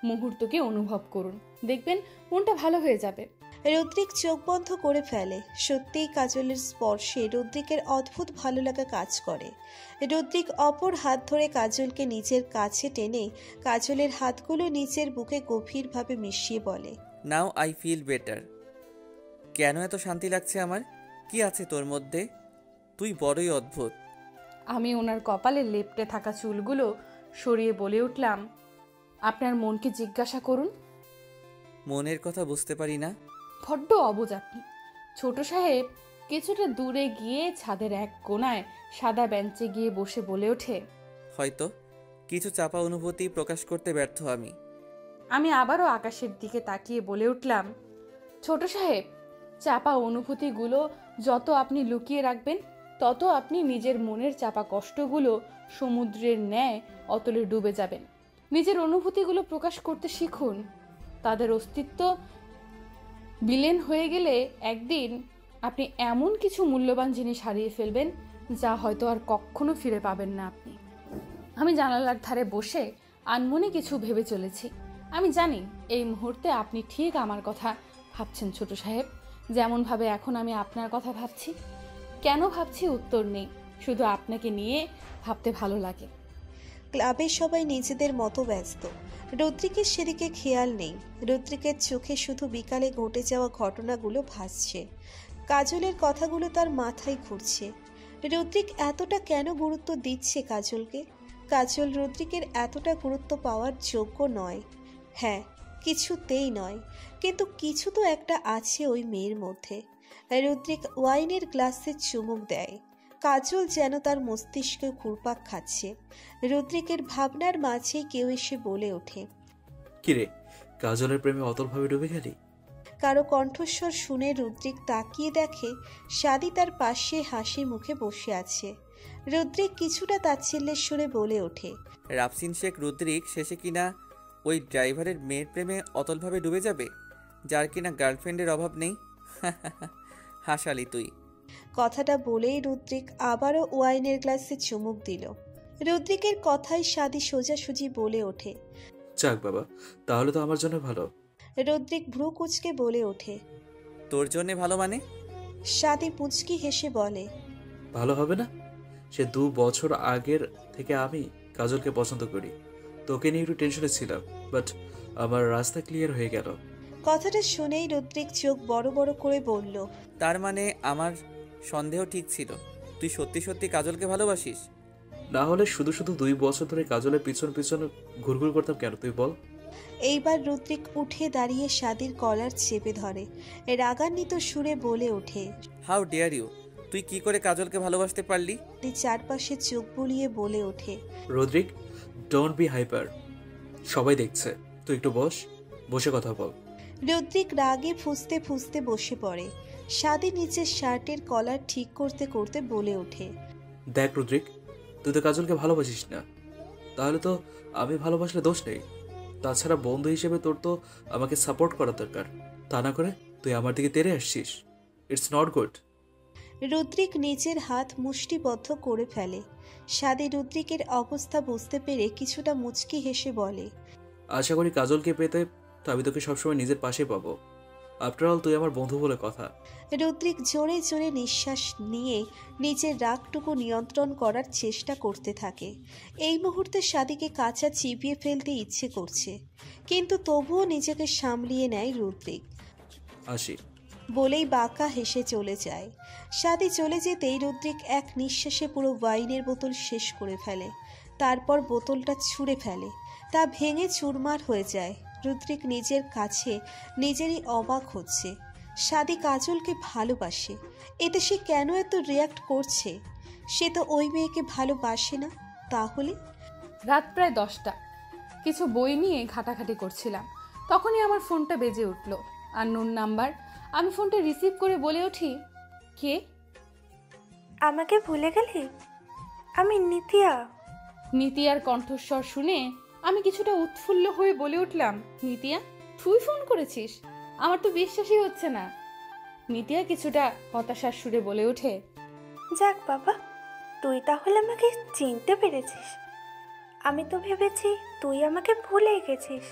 মুহূর্তকে অনুভব করুন, দেখবেন মনটা ভালো হয়ে যাবে। রুদ্রিক চোখ বন্ধ করে ফেলে। সত্যিই কাজলের স্পর্শে রুদ্রিকের অদ্ভুত ভালো লাগা কাজ করে। রুদ্রিক অপর হাত ধরে কাজলকে নিজের কাছে টেনে কাজলের হাতগুলো নিচের বুকে গভীরভাবে মিশিয়ে বলে, নাও আই ফিল বেটার। কেন এত শান্তি লাগছে আমার? কি আছে তোর মধ্যে? তুই বড়ই অদ্ভুত। আমি ওনার কপালে লেপ্টে থাকা চুলগুলো সরিয়ে বলে উঠলাম, আপনার মনকে জিজ্ঞাসা করুন। মনের কথা বুঝতে পারি না। বড্ড অবুঝ আপনি। ছোট সাহেব কিছুটা দূরে গিয়ে ছাদের এক কোণায় সাদা বেঞ্চে গিয়ে বসে বলে ওঠে, হয়তো কিছু চাপা অনুভূতি প্রকাশ করতে ব্যর্থ আমি। আমি আবারও আকাশের দিকে তাকিয়ে বলে উঠলাম, ছোট সাহেব, চাপা অনুভূতিগুলো যত আপনি লুকিয়ে রাখবেন তত আপনি নিজের মনের চাপা কষ্টগুলো সমুদ্রের ন্যায় অতলে ডুবে যাবেন। নিজের অনুভূতিগুলো প্রকাশ করতে শিখুন। তাদের অস্তিত্ব বিলীন হয়ে গেলে একদিন আপনি এমন কিছু মূল্যবান জিনিস হারিয়ে ফেলবেন যা হয়তো আর কখনো ফিরে পাবেন না আপনি। আমি জানালার ধারে বসে আনমনে কিছু ভেবে চলেছি। আমি জানি এই মুহূর্তে আপনি ঠিক আমার কথা ভাবছেন ছোট সাহেব, যেমনভাবে এখন আমি আপনার কথা ভাবছি। কেন ভাবছি উত্তর নেই, শুধু আপনাকে নিয়ে ভাবতে ভালো লাগে। ক্লাবের সবাই নিজেদের মতো ব্যস্ত। রদ্রিকের সেদিকে খেয়াল নেই। রদ্রিকের চোখে শুধু বিকালে ঘটে যাওয়া ঘটনাগুলো ভাসছে। কাজলের কথাগুলো তার মাথায় ঘুরছে। রদ্রিক এতটা কেন গুরুত্ব দিচ্ছে কাজলকে? কাজল রদ্রিকের এতটা গুরুত্ব পাওয়ার যোগ্য নয়। হ্যাঁ, কিছুতেই নয়, কিন্তু কিছু তো একটা আছে ওই মেয়ের মধ্যে। রদ্রিক ওয়াইনের গ্লাসে চুমুক দেয়। কাজল যেন তার মস্তিষ্কে ঘুরপাক খাচ্ছে। রদ্রিকের ভাবনার মাঝে কেউ এসে বলে ওঠে, কিরে, কাজলের প্রেমে অতলভাবে ডুবে গেলি? কারো কণ্ঠস্বর শুনে রদ্রিক তাকিয়ে দেখে সাদি তার পাশে হাসি মুখে বসে আছে। রদ্রিক কিছুটা তাচ্ছিল্যের সুরে বলে ওঠে, রাফসিন শেখ রুদ্রিক শেষে কিনা ওই ড্রাইভারের মেয়ের প্রেমে অতলভাবে ডুবে যাবে, যার কিনা গার্লফ্রেন্ডের অভাব নেই। হাসালি তুই। কথাটা বলেই রদ্রিক আবারও ওয়াইনের গ্লাসে চুমুক দিল। রদ্রিকের কথায় সাদি সোজাসুজি বলে ওঠে, যাক বাবা, তাহলে তো আমার জন্য ভালো। রদ্রিক ভ্রু কুঁচকে বলে ওঠে, তোর জন্য ভালো মানে? সাদি পুচকি হেসে বলে, ভালো হবে না? সে 2 বছর আগের থেকে আমি কাজলকে পছন্দ করি। তোকে নিয়ে একটু টেনশনে ছিলাম, বাট আমার রাস্তা ক্লিয়ার হয়ে গেল। কথাটা শুনেই রদ্রিক চোখ বড় বড় করে বলল, তার মানে আমার সন্দেহ ঠিক ছিল, তুই সত্যি সত্যি কাজলকে ভালোবাসিস? না হলে শুধু শুধু 2 বছর ধরে কাজলের পিছন পিছন ঘুরঘুর করতাম কেন, তুই বল? এইবার রদ্রিক উঠে দাঁড়িয়ে সাদির কলার চেপে ধরে রাগান্বিত সুরে বলে ওঠে, হাউ ডেয়ার ইউ, তুই কি করে কাজলকে ভালোবাসতে পারলি? চারপাশে চোখ বুলিয়ে বলে ওঠে, রদ্রিক, ডোন্ট বি হাইপার, সবাই দেখছে, তুই একটু বসে কথা বল। রদ্রিক রাগে ফুঁসতে ফুঁসতে বসে পড়ে। সাদি নিচের শার্টের কলার ঠিক করতে করতে বলে ওঠে, দেখ রদ্রিক, তুই তো কাজলকে ভালোবাসিস না, তাহলে তো আমি ভালোবাসলে দোষ নেই। তাছাড়া বন্ধু হিসেবে তোর তো আমাকে সাপোর্ট করা দরকার, তা না করে তুই আমার দিকে তেড়ে আসছিস। It's not good. রদ্রিক নিজের হাত মুষ্টিবদ্ধ করে ফেলে। সাদি রদ্রিকের অবস্থা বুঝতে পেরে কিছুটা মুচকি হেসে বলে, আশা করি কাজলকে পেতে তো আমি তোকে সবসময় নিজের পাশে পাবো। আফটার অল তুই আমার বন্ধু বলে কথা। রদ্রিক জোরে জোরে নিঃশ্বাস নিয়ে নিজের রাগটুকু নিয়ন্ত্রণ করার চেষ্টা করতে থাকে। এই মুহূর্তে সাদিকে কাঁচা চিবিয়ে ফেলতে ইচ্ছে করছে, কিন্তু তবুও নিজেকে সামলিয়ে নেয় রদ্রিক। আসি বলেই বাঁকা হেসে চলে যায়। সাদি চলে যেতেই রদ্রিক এক নিঃশ্বাসে পুরো ওয়াইনের বোতল শেষ করে ফেলে। তারপর বোতলটা ছুঁড়ে ফেলে, তা ভেঙে চুরমার হয়ে যায়। রদ্রিক নিজের কাছে নিজেরই অবাক হচ্ছে। সাদি কাজলকে ভালোবাসে, এতে সে কেন এত রিয়াক্ট করছে? সে তো ওই মেয়েকে ভালোবাসে না। তাহলে রাত প্রায় 10টা, কিছু বই নিয়ে ঘাটাঘাটি করছিলাম, তখনই আমার ফোনটা বেজে উঠল। Unknown number. আমি ফোনটা রিসিভ করে বলে উঠি, কে? আমাকে ভুলে গেলি? আমি নিতিয়া। নিতিয়ার কণ্ঠস্বর শুনে আমি কিছুটা উৎফুল্ল হয়ে বলে উঠলাম, নিতিয়া, তুই ফোন করেছিস? আমার তো বিশ্বাসই হচ্ছে না। নিতিয়া কিছুটা হতাশার সুরে বলে ওঠে, যাক বাবা, তুই তাহলে আমাকে চিনতে পেরেছিস। আমি তো ভেবেছি তুই আমাকে ভুলে গেছিস।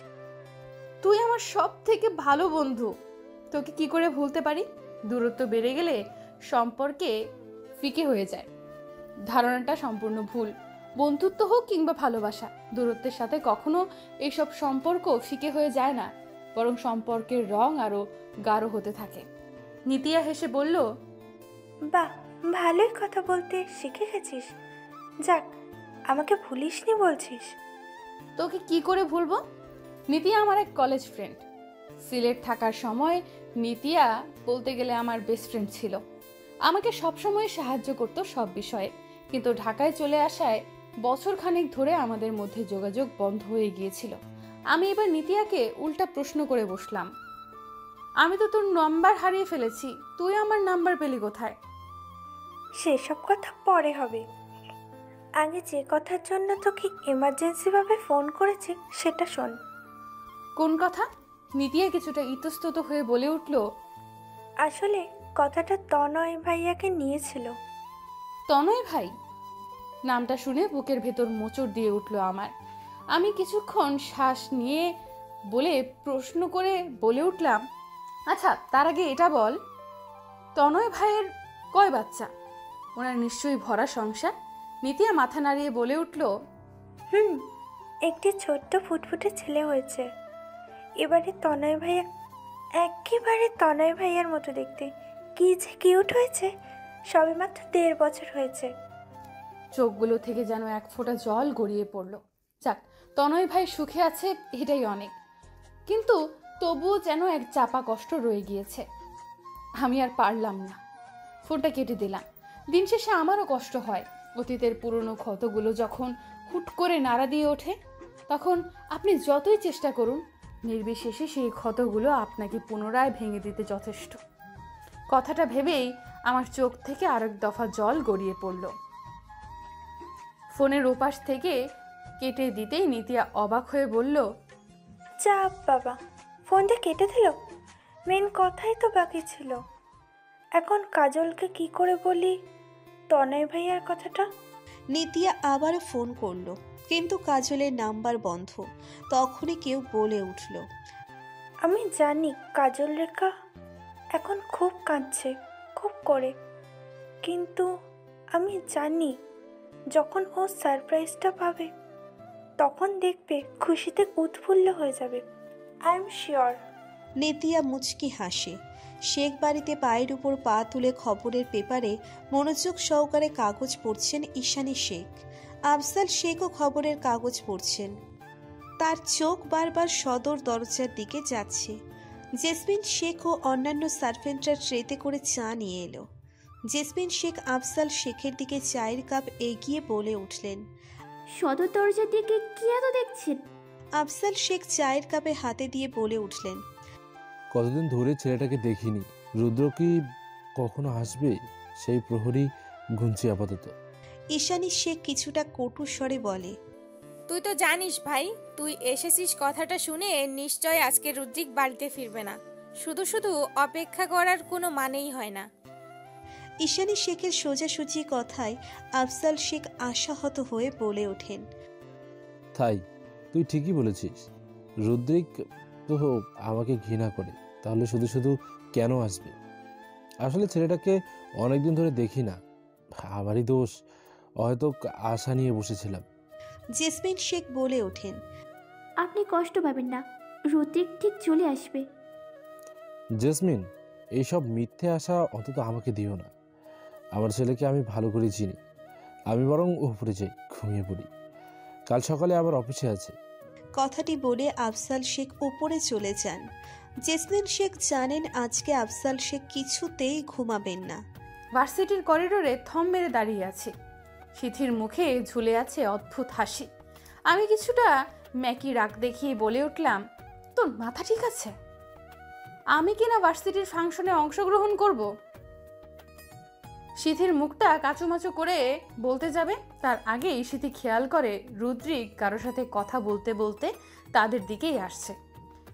তুই আমার সব থেকে ভালো বন্ধু, তোকে কি করে ভুলতে পারি? দূরত্ব বেড়ে গেলে সম্পর্কে ফিকে হয়ে যায়। ধারণাটা সম্পূর্ণ ভুল। বন্ধুত্ব হোক কিংবা ভালোবাসা, দূরত্বের সাথে কখনো এইসব সম্পর্ক ফিকে হয়ে যায় না, বরং সম্পর্কের রং আরো গাঢ় হতে থাকে। নিতিয়া হেসে বলল, বাহ, ভালোই কথা বলতে শিখে গেছিস। যাক, আমাকে ভুলিসনি বলছিস। তোকে কি করে ভুলবো? নিতিয়া আমার এক কলেজ ফ্রেন্ড। সিলেট থাকার সময় নিতিয়া বলতে গেলে আমার বেস্ট ফ্রেন্ড ছিল। আমাকে সবসময় সাহায্য করতো সব বিষয়ে, কিন্তু ঢাকায় চলে আসায় বছরখানেক ধরে আমাদের মধ্যে যোগাযোগ বন্ধ হয়ে গিয়েছিল। আমি এবার নিতিয়াকে উল্টা প্রশ্ন করে বসলাম, আমি তো তোর নাম্বার হারিয়ে ফেলেছি, তুই আমার নাম্বার পেলি কোথায়? সেসব কথা পরে হবে। আগে যে কথার জন্য তোকে এমার্জেন্সিভাবে ফোন করেছি সেটা শোন। কোন কথা? নিতিয়া কিছুটা ইতস্তত হয়ে বলে উঠল, আসলে কথাটা তনয় ভাইয়াকে নিয়েছিল। তনয় ভাই? নামটা শুনে বুকের ভেতর মোচড় দিয়ে উঠল আমার। আমি কিছুক্ষণ শ্বাস নিয়ে প্রশ্ন করে বলে উঠলাম, আচ্ছা তার আগে এটা বল, তনয় ভাইয়ের কয় বাচ্চা? ওনার নিশ্চয়ই ভরা সংসার। নিতিয়া মাথা নাড়িয়ে বলে উঠল, একটি ছোট্ট ফুটফুটে ছেলে হয়েছে। এবারে তনয় ভাইয়া একেবারে তনয় ভাইয়ার মতো দেখতে, কি যে কিউট হয়েছে। সবে মাত্র 1.5 বছর হয়েছে। চোখগুলো থেকে যেন এক ফোঁটা জল গড়িয়ে পড়ল। যাক, তনয় ভাই সুখে আছে এটাই অনেক, কিন্তু তবুও যেন এক চাপা কষ্ট রয়ে গিয়েছে। আমি আর পারলাম না, ফোনটা কেটে দিলাম। দিন শেষে আমারও কষ্ট হয়। অতীতের পুরনো ক্ষতগুলো যখন হুট করে নাড়া দিয়ে ওঠে, তখন আপনি যতই চেষ্টা করুন, নির্বিশেষে সেই ক্ষতগুলো আপনাকে পুনরায় ভেঙে দিতে যথেষ্ট। কথাটা ভেবেই আমার চোখ থেকে আরেক দফা জল গড়িয়ে পড়ল। ফোনের ওপাশ থেকে কেটে দিতেই নিতিয়া অবাক হয়ে বলল, চাপ বাবা, ফোনটা কেটে দিল। মেন কথাই তো বাকি ছিল। এখন কাজলকে কি করে বলি তনয় ভাইয়ার কথাটা? নিতিয়া আবারও ফোন করলো, কিন্তু কাজলের নাম্বার বন্ধ। তখনই কেউ বলে উঠল, আমি জানি কাজল রেখা এখন খুব কাঁদছে, খুব করে, কিন্তু আমি জানি যখন ও সারপ্রাইজটা পাবে তখন দেখবে খুশিতে উৎফুল্ল হয়ে যাবে। I am sure. নিতিয়া মুচকি হাসে। শেখ বাড়িতে পায়ের উপর পা তুলে খবরের পেপারে মনোযোগ সহকারে কাগজ পড়ছেন ঈশানী শেখ। আফজাল শেখও খবরের কাগজ পড়ছেন। তার চোখ বারবার সদর দরজার দিকে যাচ্ছে। জেসমিন শেখ ও অন্যান্য সার্ভেন্টরা ট্রেতে করে চা নিয়ে এলো। জেসমিন শেখ আফজাল শেখের দিকে চায়ের কাপ এগিয়ে বলে উঠলেন, সদর দরজার দিকে কি এত দেখছেন? আফজাল শেখ চায়ের কাপে হাতে দিয়ে বলে উঠলেন, কতদিন ধরে ছেলেটাকে দেখিনি। রুদ্র কি কখনো আসবে? সেই প্রহরী গুনছি আপাতত। ঈশানী শেখ কিছুটা কটু স্বরে বলে, তুই তো জানিস ভাই, তুই এসেছিস কথাটা শুনে নিশ্চয় আজকে রুদ্রিক বাড়িতে ফিরবে না। শুধু শুধু অপেক্ষা করার কোনো মানেই হয় না। ঈশানী শেখের সোজাসুজি কথায় আফজাল শেখ আশাহত হয়ে বলে ওঠেন, তাই তুই ঠিকই বলেছিস। রুদ্রিক তো আমাকে ঘৃণা করে, তাহলে শুধু শুধু কেন আসবে? আসলে ছেলেটাকে অনেকদিন ধরে দেখি না, আমারই দোষ। হয়তো আশা নিয়ে বসেছিলাম। জেসমিন শেখ বলে ওঠেন, আপনি কষ্ট পাবেন না, রুদ্রিক ঠিক চলে আসবে। জেসমিন, এইসব মিথ্যে আশা অন্তত আমাকে দিও না। আমার ছেলেকে আমি ভালো করে চিনি। আমি বরং উপরে যাই, ঘুমিয়ে পড়ি। কাল সকালে আবার অফিসে আছে। কথাটি বলে আফজাল শেখ উপরে চলে যান। জেসমিন শেখ জানেন আজকে আফজাল শেখ কিছুতেই ঘুমাবেন না। ভার্সিটির করিডোরে থম মেরে দাঁড়িয়ে আছে। সিথির মুখে ঝুলে আছে অদ্ভুত হাসি। আমি কিছুটা ম্যাকি রাগ দেখিয়ে বলে উঠলাম, তোর মাথা ঠিক আছে? আমি কিনা ভার্সিটির ফাংশনে অংশগ্রহণ করব? সিথির মুখটা কাচুমাচু করে বলতে যাবে, তার আগেই সিথি খেয়াল করে রুদ্রিক কারোর সাথে কথা বলতে বলতে তাদের দিকেই আসছে।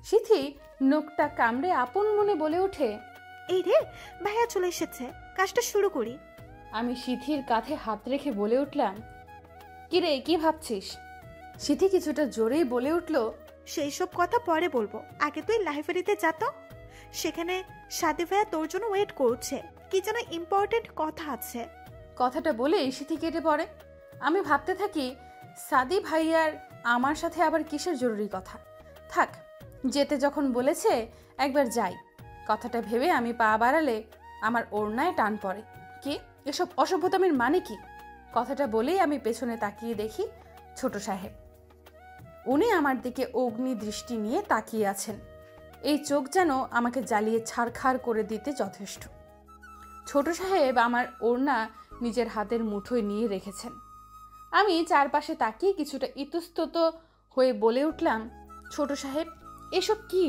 সিথি নোকটা কামড়ে আপন মনে বলে ওঠে, এই রে, ভাইয়া চলে এসেছে, কাজটা শুরু করি। আমি সিথির কাঁধে হাত রেখে বলে উঠলাম, কিরে কি ভাবছিস? সিথি কিছুটা জোরেই বলে উঠল, সেই সব কথা পরে বলবো, আগে তুই লাইব্রেরিতে যা তো। সেখানে সাদি ভাইয়া তোর জন্য ওয়েট করছে, কি যেন ইম্পর্টেন্ট কথা আছে। কথাটা বলেই সিথি কেটে পড়ে। আমি ভাবতে থাকি, সাদি ভাইয়ার আমার সাথে আবার কিসের জরুরি কথা। থাক, যেতে যখন বলেছে একবার যাই। কথাটা ভেবে আমি পা বাড়ালে আমার ওড়নায় টান পড়ে। কি এসব অসভ্যতামির মানে কি? কথাটা বলেই আমি পেছনে তাকিয়ে দেখি ছোট সাহেব। উনি আমার দিকে অগ্নি দৃষ্টি নিয়ে তাকিয়ে আছেন। এই চোখ যেন আমাকে জ্বালিয়ে ছারখার করে দিতে যথেষ্ট। ছোট সাহেব আমার ওড়না নিজের হাতের মুঠোয় নিয়ে রেখেছেন। আমি চারপাশে তাকিয়ে কিছুটা ইতস্তত হয়ে বলে উঠলাম, ছোট সাহেব এসব কি?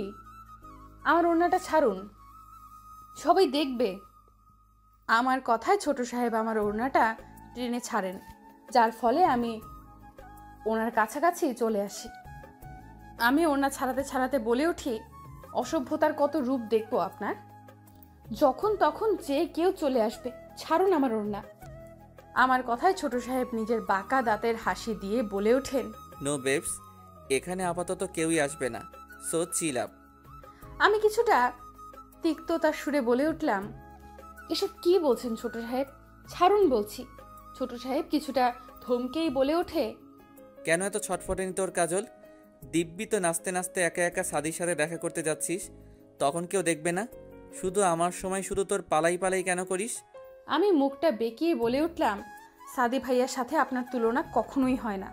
আমার ওড়নাটা ছাড়ুন, সবাই দেখবে। আমার কথায় ছোট সাহেব আমার ওড়নাটা টেনে ছাড়েন, যার ফলে আমি ওনার কাছাকাছি চলে আসি। আমি ওড়না ছাড়াতে ছাড়াতে বলে উঠি, অসভ্যতার কত রূপ দেখবো আপনার? যখন তখন যে কেউ চলে আসবে, ছাড়ুন আমার ওড়না। আমার কথায় ছোট সাহেব নিজের বাঁকা দাঁতের হাসি দিয়ে বলে ওঠেন, নো বেবস, এখানে আপাতত কেউই আসবে না, সো চিল আপ। আমি কিছুটা তিক্ততার সুরে বলে উঠলাম, এসব কি বলছেন ছোট সাহেব, ছাড়ুন বলছি। ছোট সাহেব কিছুটা ধমকেই বলে ওঠে, কেন এত ছটফটানি তোর কাজল? দিব্যি তো নাচতে নাচতে একা একা সাদির সাথে দেখা করতে যাচ্ছিস, তখন কেউ দেখবে না? শুধু আমার সময় শুধু তোর পালাই পালাই কেন করিস? আমি মুখটা বেঁকিয়ে বলে উঠলাম, সাদি ভাইয়ার সাথে আপনার তুলনা কখনোই হয় না।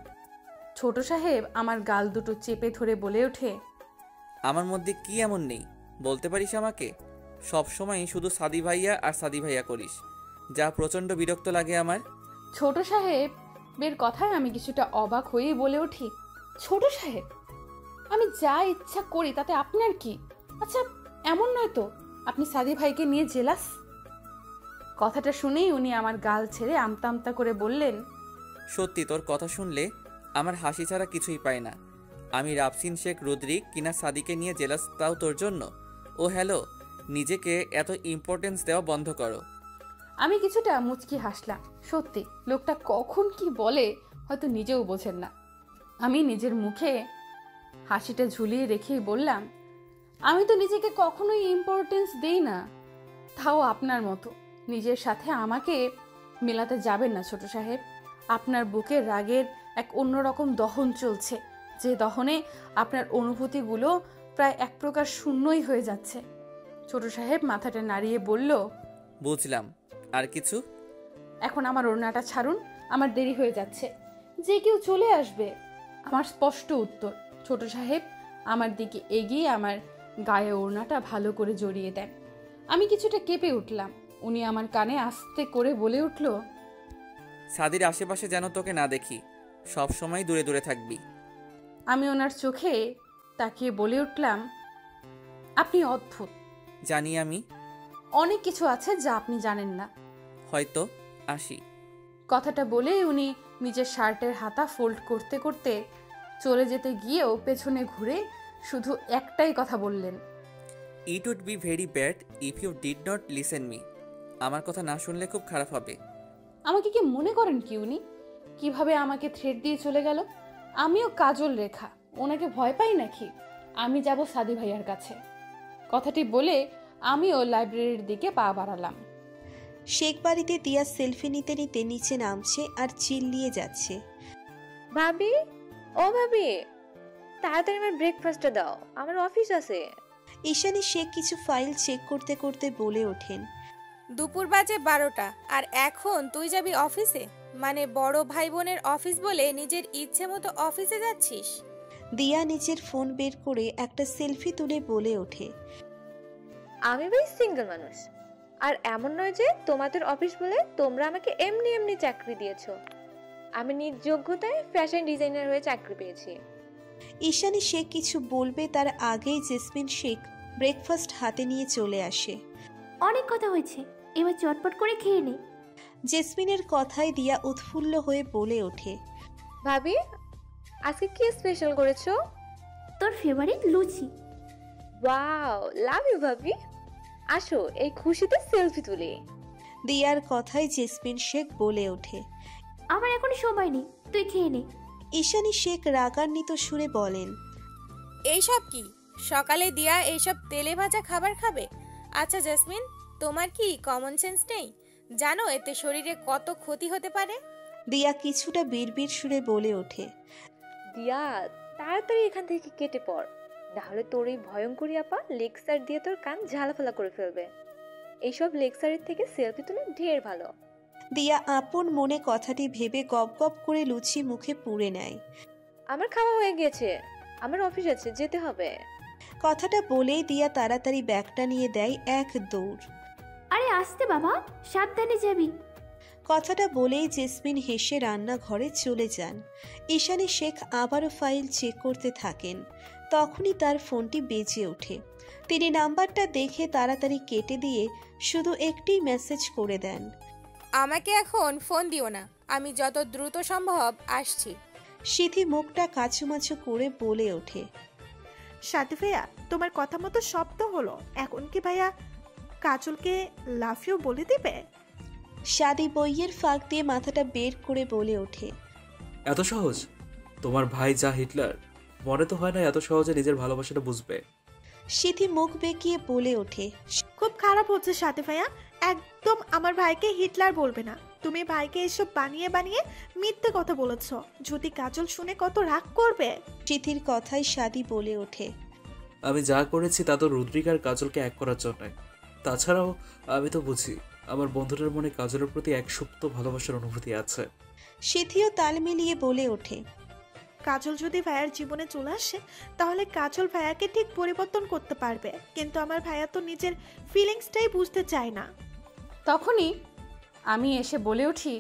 ছোট সাহেব আমার গাল দুটো চেপে ধরে বলে ওঠে, আমার মধ্যে কি এমন নেই বলতে পারিস আমাকে? সব সময় শুধু সাদি ভাইয়া আর সাদি ভাইয়া করিস, যা প্রচণ্ড বিরক্ত লাগে আমার। ছোট সাহেবের কথায় আমি কিছুটা অবাক হয়ে বলে উঠি, ছোট সাহেব, আমি যা ইচ্ছা করি তাতে আপনার কি? আচ্ছা, এমন নয় তো আপনি সাদি ভাইকে নিয়ে জেলাস? কথাটা শুনেই উনি আমার গাল ছেড়ে আমতা আমতা করে বললেন, সত্যি তোর কথা শুনলে আমার হাসি ছাড়া কিছুই পায় না। আমি রাফসিন শেখ রুদ্রিক কিনা সাদিকে নিয়ে জেলাস, তাও তোর জন্য? ও হ্যালো, নিজেকে এত ইম্পর্টেন্স দেওয়া বন্ধ করো। আমি কিছুটা মুচকি হাসলাম। সত্যি লোকটা কখন কি বলে হয়তো নিজেও বোঝেন না। আমি নিজের মুখে হাসিটা ঝুলিয়ে রেখেই বললাম, আমি তো নিজেকে কখনোই ইম্পর্টেন্স দেই না, তাও আপনার মতো। নিজের সাথে আমাকে মেলাতে যাবেন না ছোট সাহেব। আপনার বুকে রাগের এক অন্যরকম দহন চলছে, যে দহনে আপনার অনুভূতিগুলো প্রায় এক প্রকার শূন্যই হয়ে যাচ্ছে। ছোট সাহেব মাথাটা নাড়িয়ে বলল, বুঝলাম, আর কিছু? এখন আমার ওড়নাটা ছাড়ুন, আমার দেরি হয়ে যাচ্ছে, যে কেউ চলে আসবে। আমার স্পষ্ট উত্তর। ছোট সাহেব আমার দিকে এগিয়ে আমার গায়ে ওড়নাটা ভালো করে জড়িয়ে দেন। আমি কিছুটা কেঁপে উঠলাম। উনি আমার কানে আস্তে করে বলে উঠল, সাদির আশেপাশে যেন তোকে না দেখি, সব সময় দূরে দূরে থাকবি। আমি ওনার চোখে তাকিয়ে বলে উঠলাম, আপনি অদ্ভুত। জানি আমি। অনেক কিছু আছে যা আপনি জানেন না। হয়তো। আসি। কথাটা বলে উনি নিজের শার্টের হাতা ফোল্ড করতে করতে চলে যেতে গিয়েও পেছনে ঘুরে শুধু একটাই কথা বললেন, it would be very bad if you did not listen me. আমার কথা না শুনলে খুব খারাপ হবে। আমাকে কি মনে করেন কি উনি? কিভাবে আমাকে থ্রেট দিয়ে চলে গেল? আমিও কাজল রেখা, ওনাকে ভয় পাই নাকি? আমি যাব সাদি ভাইয়ার কাছে। কথাটি বলে আমিও লাইব্রেরির দিকে পা বাড়ালাম। শেখ বাড়িতে দিয়া সেলফি নিতে নিতে নিচে নামছে আর চিল্লিয়ে যাচ্ছে, ভাবি, ও ভাবি, তাড়াতাড়ি আমার ব্রেকফাস্টটা দাও, আমার অফিস আছে। ঈশানী শেখ কিছু ফাইল চেক করতে করতে বলে ওঠেন, দুপুর বাজে 12টা আর এখন তুই যাবি অফিসে? মানে বড় ভাই বোনের অফিস বলে নিজের ইচ্ছে মতো অফিসে যাচ্ছিস? দিয়া নিজের ফোন বের করে একটা সেলফি তুলে বলে ওঠে, আমি ভাই সিঙ্গেল মানুষ, আর এমন নয় যে তোমাদের অফিস বলে তোমরা আমাকে এমনি এমনি চাকরি দিয়েছো। আমি নিজ যোগ্যতায় ফ্যাশন ডিজাইনার হয়ে চাকরি পেয়েছি। ঈশানী শেখ কিছু বলবে তার আগেই জেসমিন শেখ ব্রেকফাস্ট হাতে নিয়ে চলে আসে। অনেক কথা হয়েছে, এবার চটপট করে খেয়ে নে। জেসমিনের কথায় দিয়া উৎফুল্ল হয়ে বলে ওঠে, ভাবি, আজকে কি স্পেশাল করেছো? তোর favourite luchi. Wow, love you ভাবি। আসো এই খুশিতে সেলফি তুলি। দিয়ার কথায় জেসমিন শেখ বলে ওঠে, আমার এখন সময় নেই, তুই খেয়ে নে। ঈশানী শেখ রাগান্বিত সুরে বলেন, এইসব কি? সকালে দিয়া এইসব তেলে ভাজা খাবার খাবে? আচ্ছা জেসমিন, তোমার কি কমন সেন্স নেই? জানো এতে শরীরে কত ক্ষতি হতে পারে? দিয়া কিছুটা বিড়বিড় সুরে বলে ওঠে, দিয়া তাড়াতাড়ি এখান থেকে কেটে পড়, নাহলে তোর এই ভয়ঙ্করী আপা লেকচার দিয়ে তোর কান ঝালাফালা করে ফেলবে। এইসব লেকচারের থেকে সেলফি তুলে ঢের ভালো। দিয়া আপন মনে কথাটি ভেবে গপ গপ করে লুচি মুখে পুড়ে নেয়। আমার খাওয়া হয়ে গেছে, আমার অফিস আছে, যেতে হবে। কথাটা বলেই দিয়া তাড়াতাড়ি ব্যাগটা নিয়ে দেয় এক দৌড়। আরে আসতে বাবা, সাবধানে যাবি। কথাটা বলেই জেসমিন হেসে রান্নাঘরে চলে যান। ঈশানী শেখ আবারও ফাইল চেক করতে থাকেন। তখনই তার ফোনটি বেজে ওঠে। তিনি নাম্বারটা দেখে তাড়াতাড়ি কেটে দিয়ে শুধু একটি মেসেজ করে দেন, আমাকে এখন ফোন দিও না, আমি যত দ্রুত সম্ভব আসছি। সিথি মুখটা কাচুমাচু করে বলে ওঠে, সাথী ভাইয়া তোমার কথা মতো সব তো হলো, এখন কি ভাইয়া কাজলকে লাভ ইউ বলে দিবে? সাদি বইয়ের ফাঁক দিয়ে মাথাটা বের করে বলে ওঠে, এত সহজ? তোমার ভাই যা হিটলার, মনে তো হয় না এত সহজে নিজের ভালোবাসাটা বুঝবে। সিথি মুখ বেঁকিয়ে বলে ওঠে, খুব খারাপ হচ্ছে সাথী ভাইয়া, একদম আমার ভাইকে হিটলার বলবে না। তুমি ভাইকে এসব বানিয়ে বানিয়ে মিথ্যে কথা বলেছ, যদি কাজল শুনে কত রাগ করবে। সিথির কথাই সাদি বলে ওঠে, আমি যা করেছি তা তো রুদ্রিক আর কাজলকে এক করার জন্য। তাছাড়াও আমি তো বুঝি আমার বন্ধুটার মনে কাজলের প্রতি এক সুপ্ত ভালোবাসার অনুভূতি আছে। সিথিও তাল মিলিয়ে বলে ওঠে, কাজল যদি ভাইয়ার জীবনে চলে আসে তাহলে কাজল ভাইয়াকে ঠিক পরিবর্তন করতে পারবে, কিন্তু আমার ভাইয়া তো নিজের ফিলিংসটাই বুঝতে চায় না। তখনই আমি এসে বলে উঠি,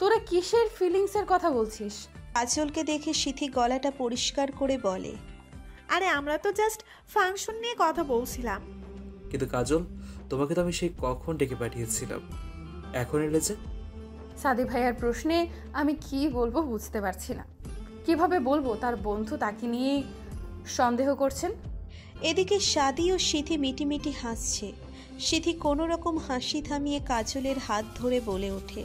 তোরা কিসের ফিলিংসের কথা বলছিস? কাজলকে দেখে সিথি গলাটা পরিষ্কার করে বলে, আরে আমরা তো জাস্ট ফাংশন নিয়ে কথা বলছিলাম। কিন্তু কাজল, তোমাকে তো আমি সেই কখন ডেকে পাঠিয়েছিলাম, এখন এলে যে? সাদি ভাইয়ার প্রশ্নে আমি কি বলবো বুঝতে পারছি না। কিভাবে বলবো তার বন্ধু তাকে নিয়েই সন্দেহ করছেন? এদিকে সাদি ও সিথি মিটিমিটি হাসছে। সিথি কোনো রকম হাসি থামিয়ে কাজলের হাত ধরে বলে ওঠে,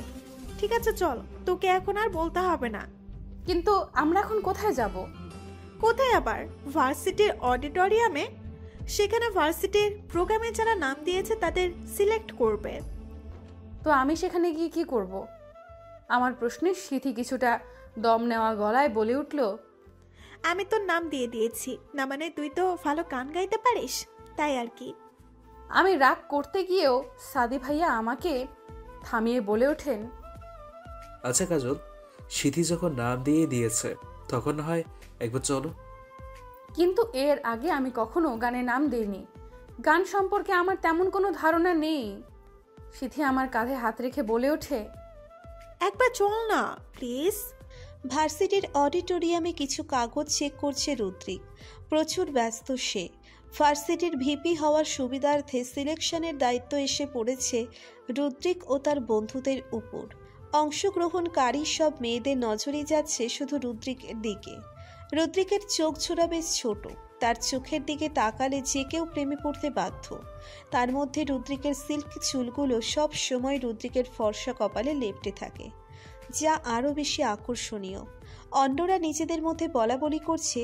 ঠিক আছে চল, তোকে এখন আর বলতে হবে না। কিন্তু আমরা এখন কোথায় যাব? কোথায় আবার? ভার্সিটির অডিটোরিয়ামে। সেখানে ভার্সিটির প্রোগ্রামে যারা নাম দিয়েছে তাদের সিলেক্ট করবে। তো আমি সেখানে গিয়ে কি করব? আমার প্রশ্নে সিথি কিছুটা দম নেওয়া গলায় বলে উঠল, আমি তোর নাম দিয়ে দিয়েছি, না মানে তুই তো ভালো গান গাইতে পারিস, তাই আর কি। আমি রাগ করতে গিয়েও সাদি ভাইয়া আমাকে থামিয়ে বলে ওঠেন, আচ্ছা কাজল, সিথি যখন নাম দিয়ে দিয়েছে তখন না হয় একবার চলো। কিন্তু এর আগে আমি কখনো গানে নাম দিইনি, গান সম্পর্কে আমার তেমন কোনো ধারণা নেই। সিথি আমার কাঁধে হাত রেখে বলে ওঠে, একবার চল না প্লিজ। ভার্সিটির অডিটোরিয়ামে কিছু কাগজ চেক করছে রুদ্রিক। প্রচুর ব্যস্ত সে। ভার্সিটির ভিপি হওয়ার সুবিধার্থে সিলেকশনের দায়িত্ব এসে পড়েছে রুদ্রিক ও তার বন্ধুদের উপর। অংশগ্রহণকারী সব মেয়েদের নজরই যাচ্ছে শুধু রুদ্রিকের দিকে। রুদ্রিকের চোখ ছোড়া বেশ ছোট, তার চোখের দিকে তাকালে যে কেউ প্রেমে পড়তে বাধ্য। তার মধ্যে রুদ্রিকের সিল্ক চুলগুলো সব সময় রুদ্রিকের ফর্সা কপালে লেপ্টে থাকে, যা আরও বেশি আকর্ষণীয়। অন্যরা নিজেদের মধ্যে বলাবলি করছে,